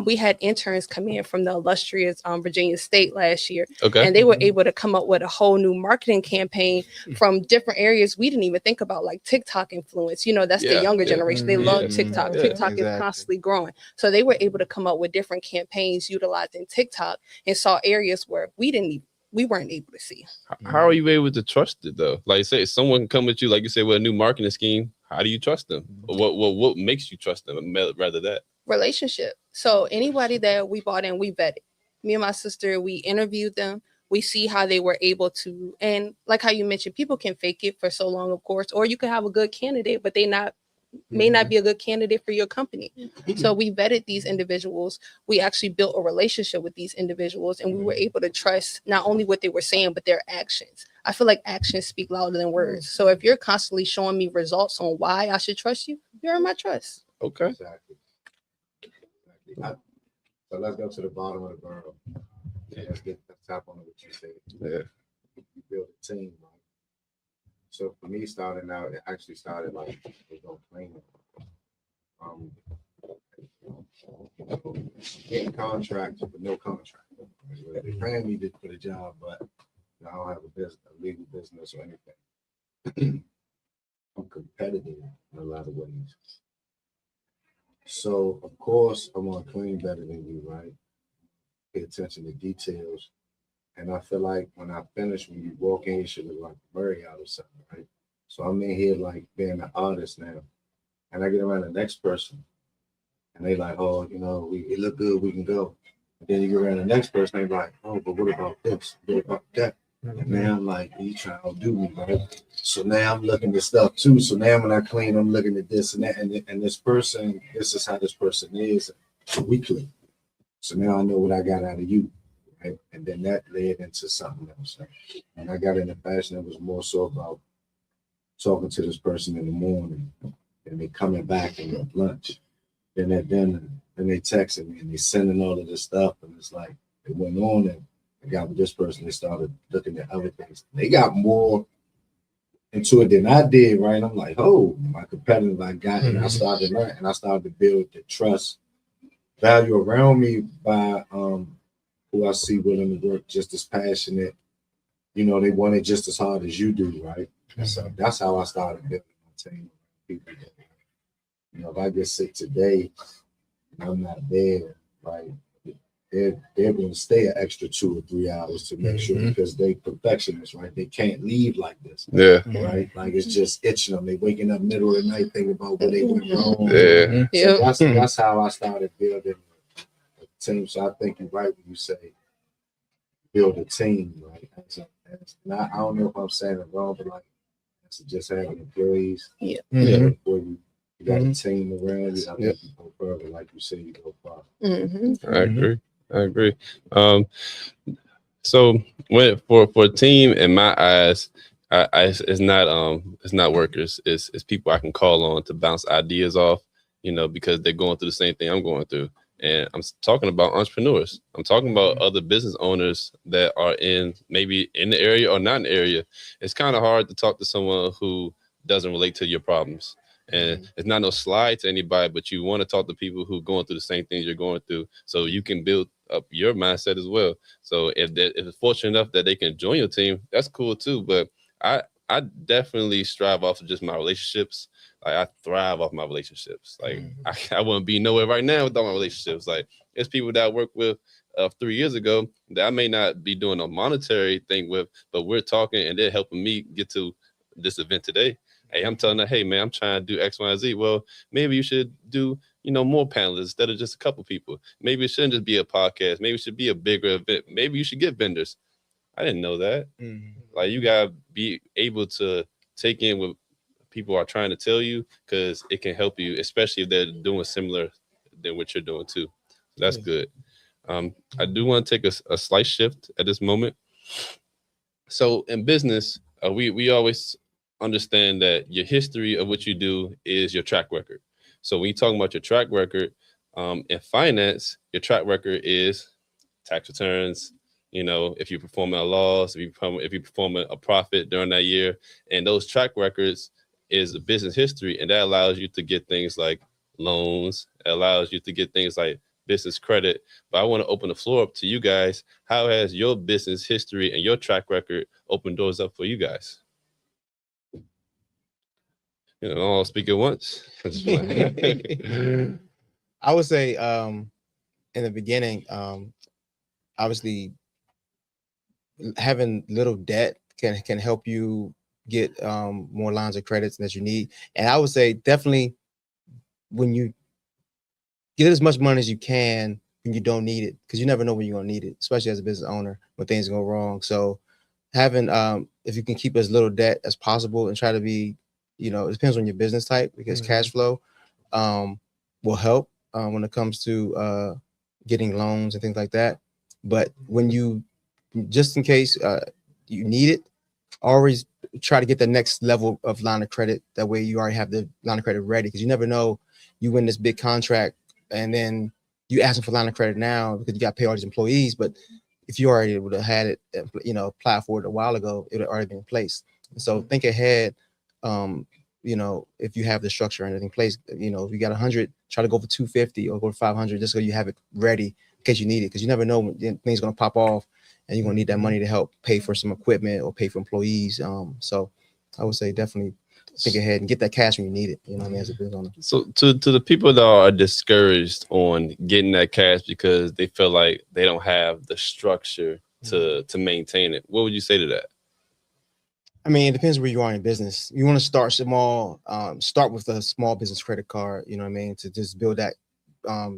We had interns come in from the illustrious Virginia State last year, and they were able to come up with a whole new marketing campaign from different areas we didn't even think about, like TikTok influence. That's the younger generation. They love TikTok. TikTok is constantly growing. So they were able to come up with different campaigns utilizing TikTok and saw areas where we weren't able to see. How are you able to trust it though? Like say someone can come with you, like you said, with a new marketing scheme. how do you trust them? What makes you trust them? Rather that. Relationship. So anybody that we bought in, we vetted. Me and my sister, we interviewed them. We see how they were able to, and like how you mentioned, people can fake it for so long, of course, or you could have a good candidate, but they may not be a good candidate for your company. So we vetted these individuals. We actually built a relationship with these individuals, and we were able to trust not only what they were saying, but their actions. I feel like actions speak louder than words. So if you're constantly showing me results on why I should trust you, you're in my trust. Okay. Exactly. So let's go to the bottom of the barrel. Let's tap on what you said. Yeah. You build a team, right? So for me, starting out, it actually started like it was on cleaning. Getting contracts with no contract. They paying me for the job, but I don't have a legal business or anything. I'm competitive in a lot of ways. So of course I'm gonna clean better than you, right? Pay attention to details. And I feel like when I finish, when you walk in, you should look like Murray out or something, right? So I'm in here like being an artist now. And I get around the next person and they like, oh, it look good, we can go. And then you get around the next person, they like, oh, but what about this? What about that? And now I'm like, you trying to do me, right? So now I'm looking at stuff too. So now when I clean, I'm looking at this and that, and this person, this is how this person is weekly. So now I know what I got out of you, right? And then that led into something else. And I got into fashion, it was more so about talking to this person in the morning, and they coming back and at lunch, then at dinner, and they texting me and they sending all of this stuff, and it's like it went on and I got with this person, they started looking at other things. They got more into it than I did, right? I'm like, oh, my competitive I got, and I started to learn, and I started to build the trust value around me by who I see willing to work just as passionate. They want it just as hard as you do, right? So that's how I started building my team. People that, if I get sick today and I'm not there, right, they're going to stay an extra 2 or 3 hours to make sure, because they perfectionists, right? They can't leave like this, Yeah. right? Like it's just itching them. They waking up middle of the night thinking about where they went wrong. Yeah. So that's how I started building a team. So I think you're right when you say build a team, right? I don't know if I'm saying it wrong, but like it's just having employees. Yeah. Before you got a team around you, I think you go further. Like you said, you go far. I agree. So when for a team, in my eyes, it's not workers. It's people I can call on to bounce ideas off, because they're going through the same thing I'm going through. And I'm talking about entrepreneurs. I'm talking about other business owners that are maybe in the area or not in the area. It's kind of hard to talk to someone who doesn't relate to your problems. And it's not no slide to anybody, but you want to talk to people who are going through the same things you're going through, so you can build up your mindset as well. So if it's fortunate enough that they can join your team, that's cool too. But I definitely strive off of just my relationships. Like I thrive off my relationships. Like I wouldn't be nowhere right now without my relationships. Like it's people that I worked with 3 years ago that I may not be doing a monetary thing with, but we're talking and they're helping me get to this event today. Hey, I'm telling her, hey man, I'm trying to do X, Y, and Z. Well, maybe you should do, more panelists instead of just a couple people. Maybe it shouldn't just be a podcast. Maybe it should be a bigger event. Maybe you should get vendors. I didn't know that. Like you gotta be able to take in what people are trying to tell you, because it can help you, especially if they're doing similar than what you're doing too. So that's good. I do want to take a slight shift at this moment. So in business, we always understand that your history of what you do is your track record. So when you're talking about your track record, in finance, your track record is tax returns. If you're performing a loss, if you're performing a profit during that year, and those track records is a business history, and that allows you to get things like loans. It allows you to get things like business credit. But I want to open the floor up to you guys. How has your business history and your track record opened doors up for you guys? I'll speak at once. I would say in the beginning, obviously having little debt can help you get more lines of credits that you need. And I would say definitely when you get as much money as you can when you don't need it, because you never know when you're gonna need it, especially as a business owner when things go wrong. So having if you can keep as little debt as possible and try to be, it depends on your business type, because cash flow will help when it comes to getting loans and things like that. But when you, just in case you need it, always try to get the next level of line of credit. That way you already have the line of credit ready, because you never know, you win this big contract and then you asking for line of credit now because you got to pay all these employees. But if you already would have had it, applied for it a while ago, it would already been in place. So think ahead. If you have the structure and everything in place, if you got 100, try to go for 250 or go for 500, just so you have it ready in case you need it, because you never know when things going to pop off and you're going to need that money to help pay for some equipment or pay for employees. So I would say definitely think ahead and get that cash when you need it, as a business owner. So to the people that are discouraged on getting that cash because they feel like they don't have the structure to maintain it, what would you say to that? I mean, it depends where you are in business. You want to start small, start with a small business credit card, to just build that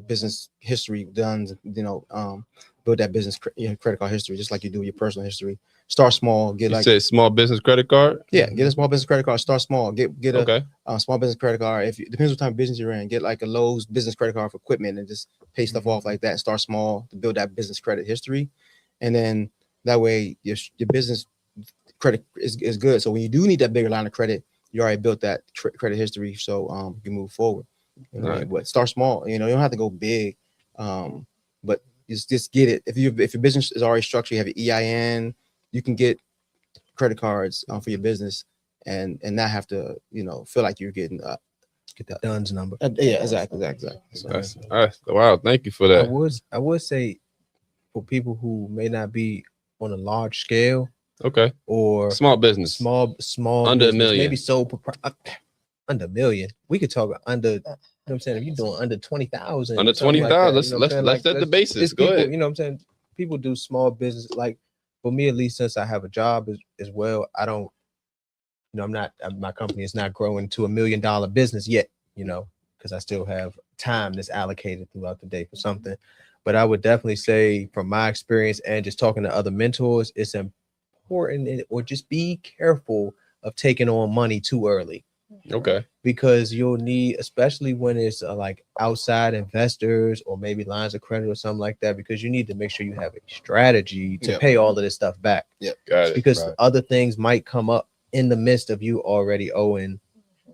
business history done, build that business credit card history, just like you do your personal history. Start small, You said small business credit card? Yeah, get a small business credit card, start small, get Okay. a small business credit card. If it depends what type of business you're in, get like a Lowe's business credit card for equipment and just pay stuff off like that. Start small to build that business credit history. And then that way your business credit is good. So when you do need that bigger line of credit, you already built that credit history, so you can move forward. Right. But start small. You don't have to go big, but just get it. If your business is already structured, you have an EIN, you can get credit cards for your business and not have to feel like you're getting Get the DUNS number. yeah, exactly. So, All right. Wow, thank you for that. I would say for people who may not be on a large scale Okay. or Small business. small Under a business, million. maybe under a million. We could talk under. You know what I'm saying? If you're doing under 20,000, Under 20,000, let's set the basis. Go people, ahead. You know what I'm saying? People do small business. Like for me, at least, since I have a job as well, I don't. My company is not growing to $1 million business yet. Because I still have time that's allocated throughout the day for something. But I would definitely say, from my experience and just talking to other mentors, it's important, or just be careful of taking on money too early. Okay. Because you'll need, especially when it's like outside investors or maybe lines of credit or something like that, because you need to make sure you have a strategy to pay all of this stuff back. Got it. Because other things might come up in the midst of you already owing,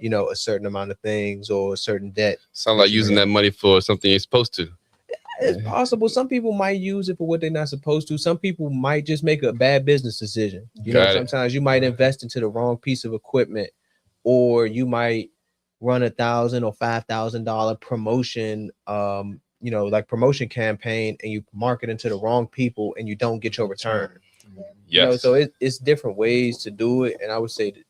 a certain amount of things or a certain debt. Sound like using that money for something you're supposed to. It's possible. Some people might use it for what they're not supposed to. Some people might just make a bad business decision. Sometimes you might invest into the wrong piece of equipment, or you might run $1,000 or $5,000 promotion, like promotion campaign, and you market into the wrong people and you don't get your return. Yes. So it's different ways to do it. And I would say that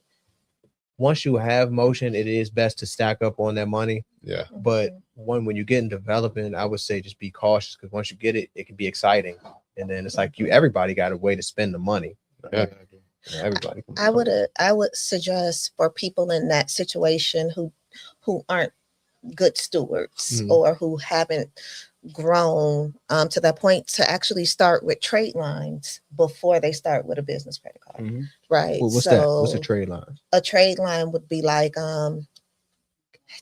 once you have motion, it is best to stack up on that money. Yeah. But when you get in development, I would say just be cautious, because once you get it, it can be exciting. And then it's like everybody got a way to spend the money. Yeah. Everybody. I would suggest for people in that situation who aren't good stewards or who haven't grown to that point, to actually start with trade lines before they start with a business credit card. Right. Well, what's that? What's a trade line? A trade line would be like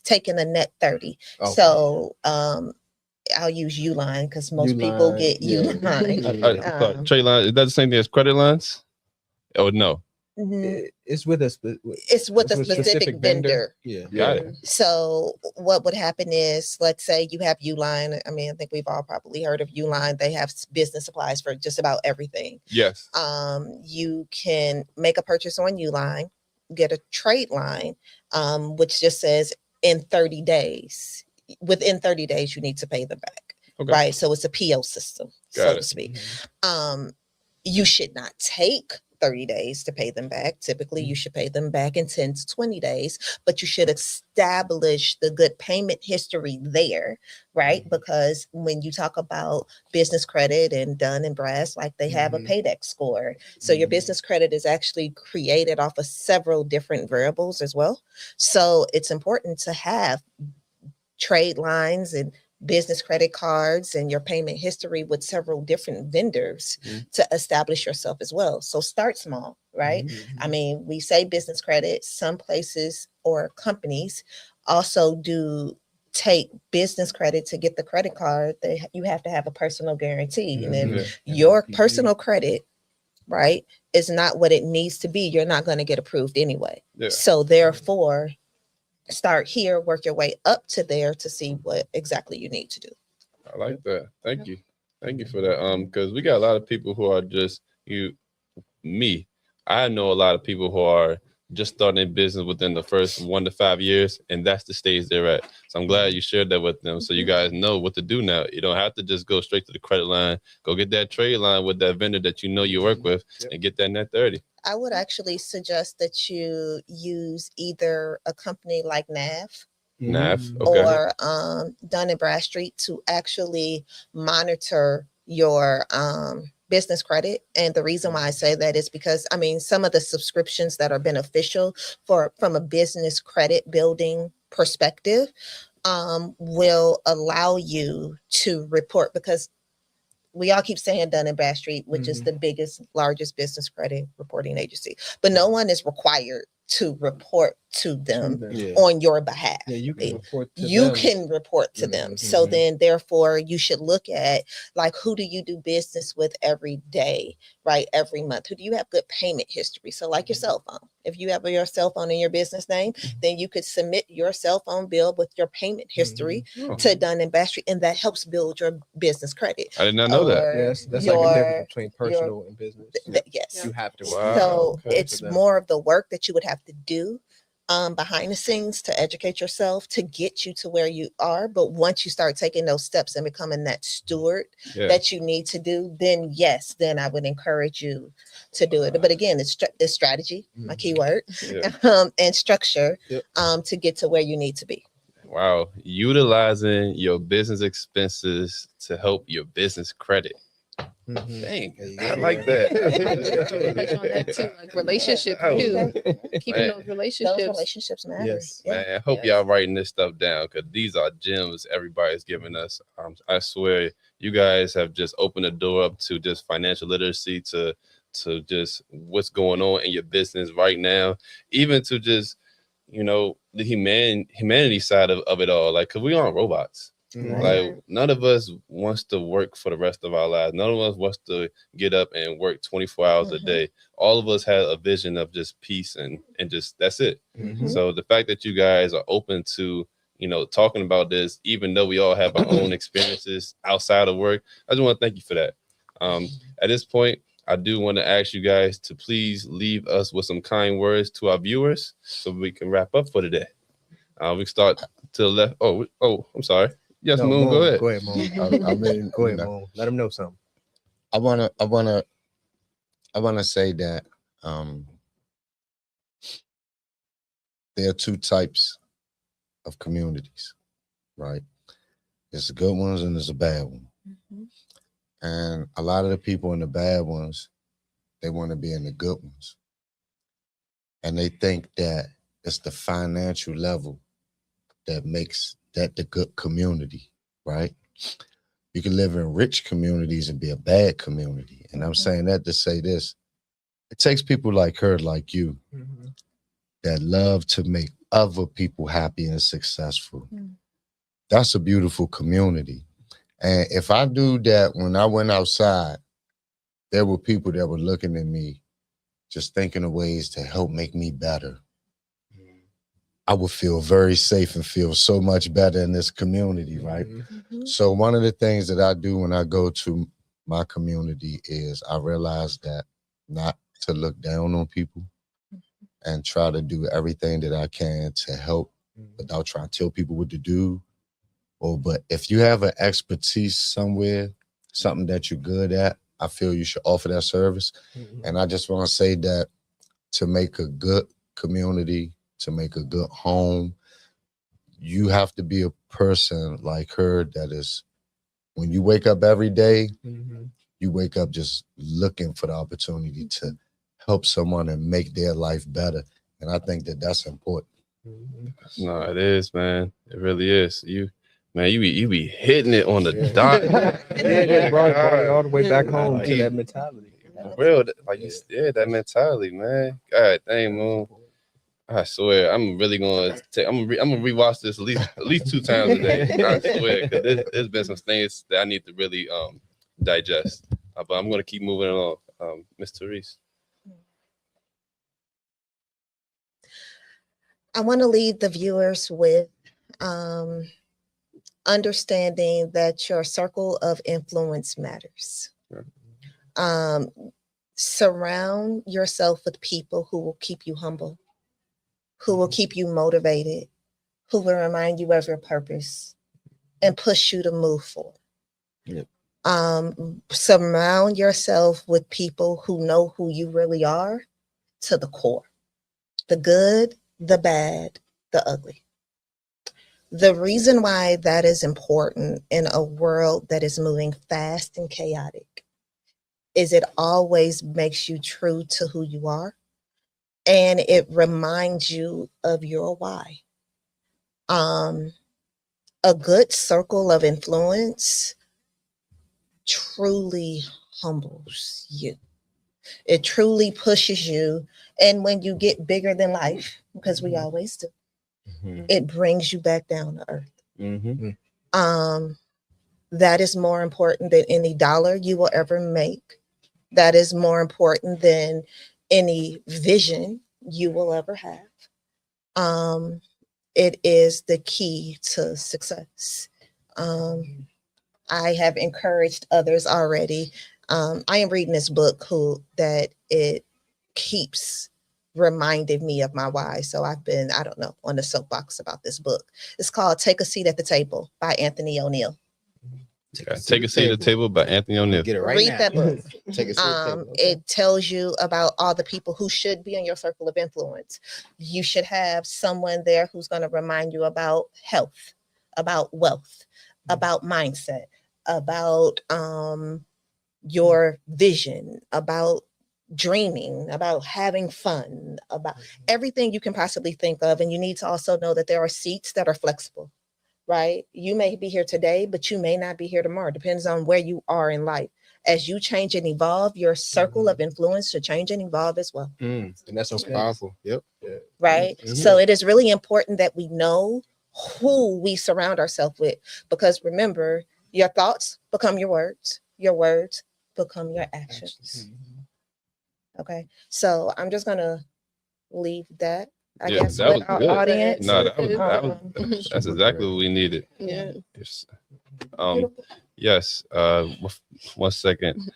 taking a net 30. Okay. So I'll use Uline because most people get Uline. Trade line, is that the same thing as credit lines? Oh no. It's with a specific vendor. Yeah. Got it. So what would happen is, let's say you have Uline. I mean, I think we've all probably heard of Uline. They have business supplies for just about everything. Yes. You can make a purchase on Uline, get a trade line, which just says in 30 days. Within 30 days, you need to pay them back. Okay. Right. So it's a PO system, so to speak. You should not take 30 days to pay them back. Typically, you should pay them back in 10 to 20 days, but you should establish the good payment history there, right? Because when you talk about business credit and Dun and Brass, like they have a paydex score. So your business credit is actually created off of several different variables as well. So it's important to have trade lines and business credit cards and your payment history with several different vendors to establish yourself as well. So start small, right? I mean, we say business credit, some places or companies also do take business credit to get the credit card. You have to have a personal guarantee. And if your personal credit, right, is not what it needs to be, you're not going to get approved anyway. Yeah. So therefore, start here, work your way up to there to see what exactly you need to do. I like that. Thank you. Thank you for that. Because we got a lot of people who are just me. I know a lot of people who are just starting in business within the first 1 to 5 years, and that's the stage they're at. So I'm glad you shared that with them, so you guys know what to do now. You don't have to just go straight to the credit line. Go get that trade line with that vendor that you know you work with, and get that net 30. I would actually suggest that you use either a company like NAV NAV, okay. or Dun and Bradstreet to actually monitor your business credit. And the reason why I say that is because, I mean, some of the subscriptions that are beneficial from a business credit building perspective will allow you to report, because we all keep saying Dun and Bradstreet, which is the largest business credit reporting agency, but no one is required to report to them on your behalf. Yeah, you can report to You them. can report to them. So then therefore you should look at, like, who do you do business with every day, right? Every month. Who do you have good payment history? So like your cell phone. If you have your cell phone in your business name, then you could submit your cell phone bill with your payment history to Dun and Bradstreet, and that helps build your business credit. I did not know that. Or Yes, that's like the difference between personal and business. yes. You have to. Wow. So okay. it's more of the work that you would have to do behind the scenes to educate yourself to get you to where you are. But once you start taking those steps and becoming that steward that you need to do, then yes, then I would encourage you to do it. But again, it's strategy, my key word, and structure to get to where you need to be. Wow. Utilizing your business expenses to help your business credit. Dang, I like that. Like relationships too. Keeping those Those relationships. relationships matter. Yes. Yeah. Man, I hope y'all writing this stuff down, because these are gems everybody's giving us. I swear, you guys have just opened the door up to just financial literacy, to just what's going on in your business right now, even to just, the humanity side of it all. Like, because we aren't robots. Like, none of us wants to work for the rest of our lives. None of us wants to get up and work 24 hours a day. All of us have a vision of just peace and just that's it. So the fact that you guys are open to, talking about this, even though we all have our own experiences outside of work, I just want to thank you for that. At this point, I do want to ask you guys to please leave us with some kind words to our viewers so we can wrap up for today. We start to the left. Oh, I'm sorry. Yes, Moon, go ahead. Go ahead, Moon. I mean, Go ahead, Moon. Let them know something. I wanna say that there are two types of communities, right? There's the good ones and there's the bad one. And a lot of the people in the bad ones, they want to be in the good ones. And they think that it's the financial level that makes that the good community, right? You can live in rich communities and be a bad community. And I'm saying that to say this. It takes people like her, like you, that love to make other people happy and successful. That's a beautiful community. And if I do that, when I went outside, there were people that were looking at me, just thinking of ways to help make me better. I would feel very safe and feel so much better in this community, right? So one of the things that I do when I go to my community is I realize that not to look down on people and try to do everything that I can to help without trying to tell people what to do. But if you have an expertise somewhere, something that you're good at, I feel you should offer that service. And I just want to say that to make a good community, to make a good home, you have to be a person like her that is, when you wake up every day, you wake up just looking for the opportunity to help someone and make their life better. And I think that that's important. No, it is, man. It really is. You be hitting it on the dot. Yeah, brought it all the way back home to that mentality. Real, like you said, that mentality, man. God dang, Moon. I swear, I'm really gonna take. I'm gonna rewatch this at least 2 times a day. I swear, because there's been some things that I need to really digest. But I'm gonna keep moving along. Miss Therese. I want to leave the viewers with understanding that your circle of influence matters. Sure. Surround yourself with people who will keep you humble, who will keep you motivated, who will remind you of your purpose and push you to move forward. Yep. Surround yourself with people who know who you really are to the core, the good, the bad, the ugly. The reason why that is important in a world that is moving fast and chaotic is it always makes you true to who you are, and it reminds you of your why. A good circle of influence truly humbles you. It truly pushes you. And when you get bigger than life, because we always do, it brings you back down to earth. That is more important than any dollar you will ever make. That is more important than any vision you will ever have. It is the key to success. I have encouraged others already. I am reading this book that it keeps reminding me of my why. So I've been, I don't know, on the soapbox about this book. It's called Take a Seat at the Table by Anthony O'Neill. Take a seat at the table by Anthony O'Neill. Get it right Read now. that book. Take a seat at the table. It tells you about all the people who should be in your circle of influence. You should have someone there who's going to remind you about health, about wealth, about mindset, about your vision, about dreaming, about having fun, about everything you can possibly think of. And you need to also know that there are seats that are flexible, right? You may be here today, but you may not be here tomorrow. Depends on where you are in life. As you change and evolve, your circle of influence should change and evolve as well. And that's so powerful. Yep. Right? So it is really important that we know who we surround ourselves with, because remember, your thoughts become your words become your actions. Okay, so I'm just gonna leave that, I guess, that with was our good. audience. No, that's exactly what we needed. Yeah. Yes. Yes. 1 second.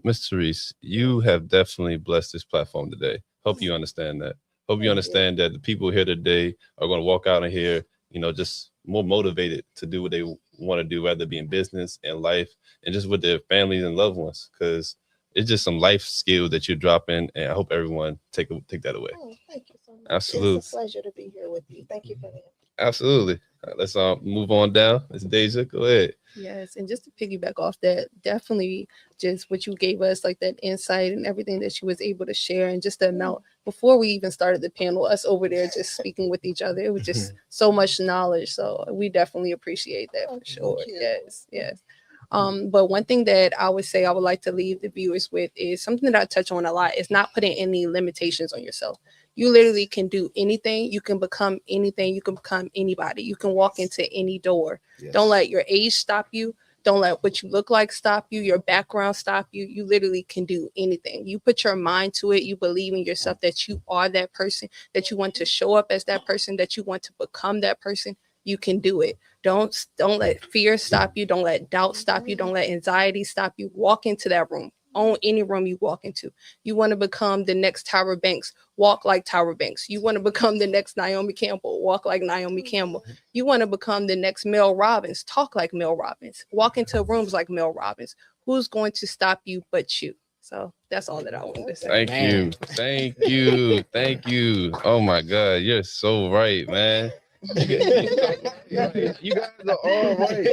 Miss Therese, you have definitely blessed this platform today. Hope you understand that. Hope you understand that the people here today are going to walk out of here, just more motivated to do what they want to do, whether it be in business and life and just with their families and loved ones, because it's just some life skill that you're dropping, and I hope everyone take that away. Oh, thank you so much. Absolutely. It's a pleasure to be here with you. Thank you for that. Absolutely. All right, let's move on down. It's Deja. Go ahead. Yes, and just to piggyback off that, definitely just what you gave us, like that insight and everything that she was able to share, and just the amount before we even started the panel, us over there just speaking with each other, it was just so much knowledge. So we definitely appreciate that for sure. Yes. But one thing that I would say I would like to leave the viewers with is something that I touch on a lot, is not putting any limitations on yourself. You literally can do anything. You can become anything. You can become anybody. You can walk into any door. Yes. Don't let your age stop you. Don't let what you look like stop you, your background stop you. You literally can do anything. You put your mind to it. You believe in yourself that you are that person, that you want to show up as that person, that you want to become that person. You can do it. Don't let fear stop you. Don't let doubt stop you. Don't let anxiety stop you. Walk into that room. own any room you walk into. You want to become the next Tyra Banks, walk like Tyra Banks. You want to become the next Naomi Campbell, walk like Naomi Campbell. You want to become the next Mel Robbins, talk like Mel Robbins, walk into rooms like Mel Robbins. Who's going to stop you but you? So that's all that I wanted to say. Thank you. Man. Thank you. Thank you. Oh my God. You're so right, man. You guys are all right.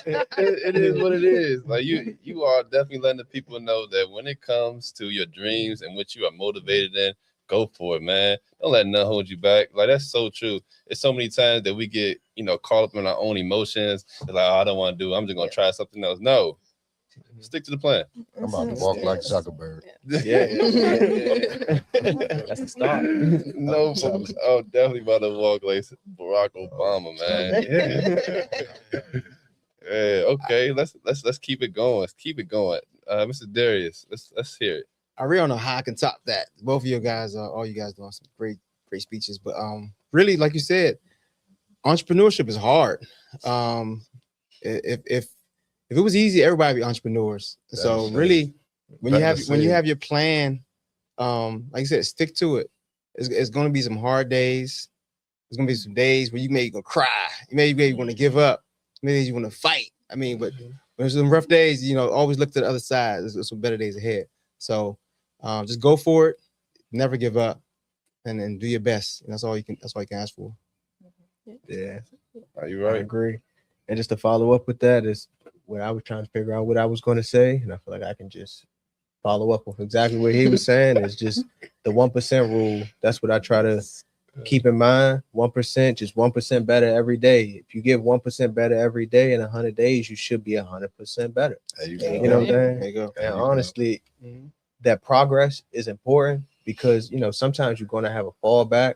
It is what it is. Like you are definitely letting the people know that when it comes to your dreams and what you are motivated in, go for it, man. Don't let none hold you back. Like that's so true. It's so many times that we get, caught up in our own emotions. It's like, oh, I don't want to do. I'm just gonna try something else. No, stick to the plan. I'm about to walk like Zuckerberg. Yeah. That's the start. No, definitely about to walk like Barack Obama, man. Yeah, okay. Let's keep it going. Let's keep it going. Mr. Darius, let's hear it. I really don't know how I can top that. Both of you guys, all you guys doing some great speeches, but really, like you said, entrepreneurship is hard. If it was easy, everybody would be entrepreneurs. So really, when you have your plan, like you said, stick to it. It's going to be some hard days. There's going to be some days where you may go cry. You may want to give up. Maybe you want to fight. I mean, but when there's some rough days, always look to the other side. There's some better days ahead. So just go for it. Never give up, and then do your best. And that's all you can ask for. Yeah. Are you I right? agree. And just to follow up with that is what I was trying to figure out what I was going to say. And I feel like I can just follow up with exactly what he was saying. Is just the 1% rule. That's what I try to keep in mind. 1%, just 1% better every day. If you give 1% better every day in 100 days, you should be 100% better. There you You know what I'm saying? There you go. And honestly, that progress is important because, sometimes you're going to have a fallback.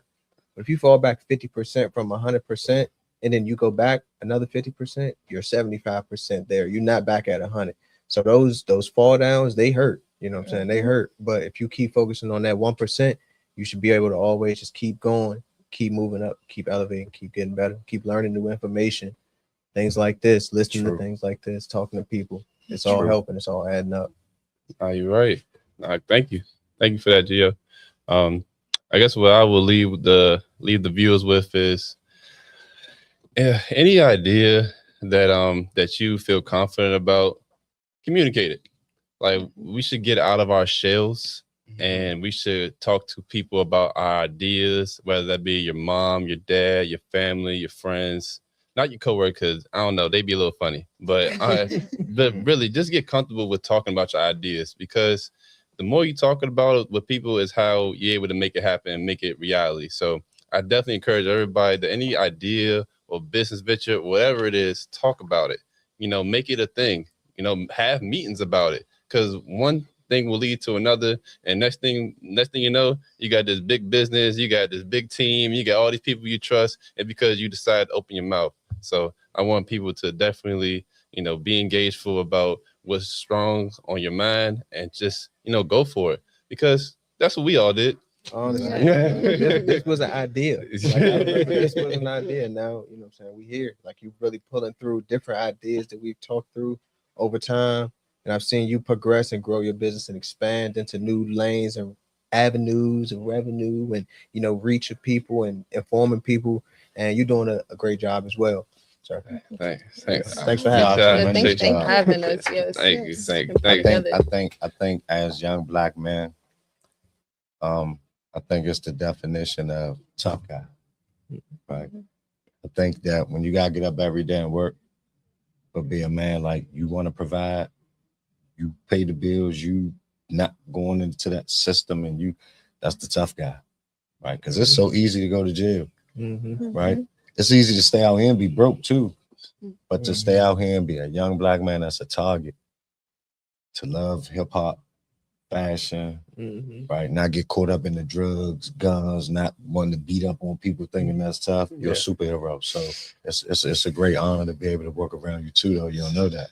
But if you fall back 50% from 100%, and then you go back another 50%, you're 75% there. You're not back at 100. So those fall downs, they hurt. You know what I'm saying? They hurt. But if you keep focusing on that 1%, you should be able to always just keep going, keep moving up, keep elevating, keep getting better, keep learning new information. Things like this, listening to things like this, talking to people. It's all helping. It's all adding up. Are you right? Thank you. Thank you for that, Gio. I guess what I will leave the viewers with is any idea that you feel confident about, communicate it. Like we should get out of our shells and we should talk to people about our ideas, whether that be your mom, your dad, your family, your friends, not your coworkers. I don't know, they be a little funny, but really just get comfortable with talking about your ideas, because the more you talking about it with people is how you're able to make it happen and make it reality. So I definitely encourage everybody that any idea or business venture, whatever it is, talk about it. Make it a thing. Have meetings about it, because one thing will lead to another, and next thing you know, you got this big business, you got this big team, you got all these people you trust, and because you decide to open your mouth. So I want people to definitely, be engageful about what's strong on your mind, and just, go for it, because that's what we all did. Honestly, this was an idea. This was an idea. Now, you know what I'm saying? We here. Like, you really pulling through different ideas that we've talked through over time. And I've seen you progress and grow your business and expand into new lanes and avenues of revenue and, reach of people and informing people. And you're doing a great job as well. So Thanks for having Thanks for having us. Yes. Thank you. yes. Thank you. I think as young Black men, I think it's the definition of tough guy, right? I think that when you gotta get up every day and work, but be a man, like you want to provide, you pay the bills, you not going into that system, and that's the tough guy, right? Because it's so easy to go to jail, right? It's easy to stay out here and be broke too, but to stay out here and be a young Black man that's a target, to love hip hop, fashion, right? Not get caught up in the drugs, guns, not wanting to beat up on people thinking that's tough. You're a superhero. So it's a great honor to be able to work around you too, though. You don't know that.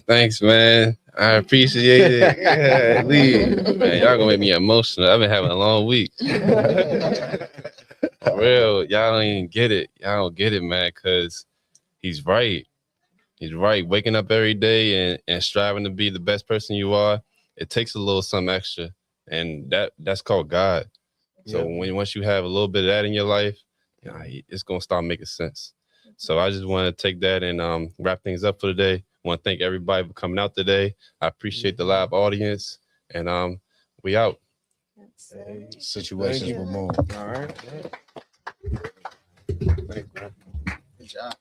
Thanks, man. I appreciate it. Yeah, man, y'all gonna make me emotional. I've been having a long week. For real, y'all don't even get it. Y'all don't get it, man, because he's right. He's right. Waking up every day and striving to be the best person you are, it takes a little something extra, and that's called God. So once you have a little bit of that in your life, it's gonna start making sense. So I just want to take that and wrap things up for today. I want to thank everybody for coming out today. I appreciate the live audience, and we out. Situations you. removed. All right. Good job.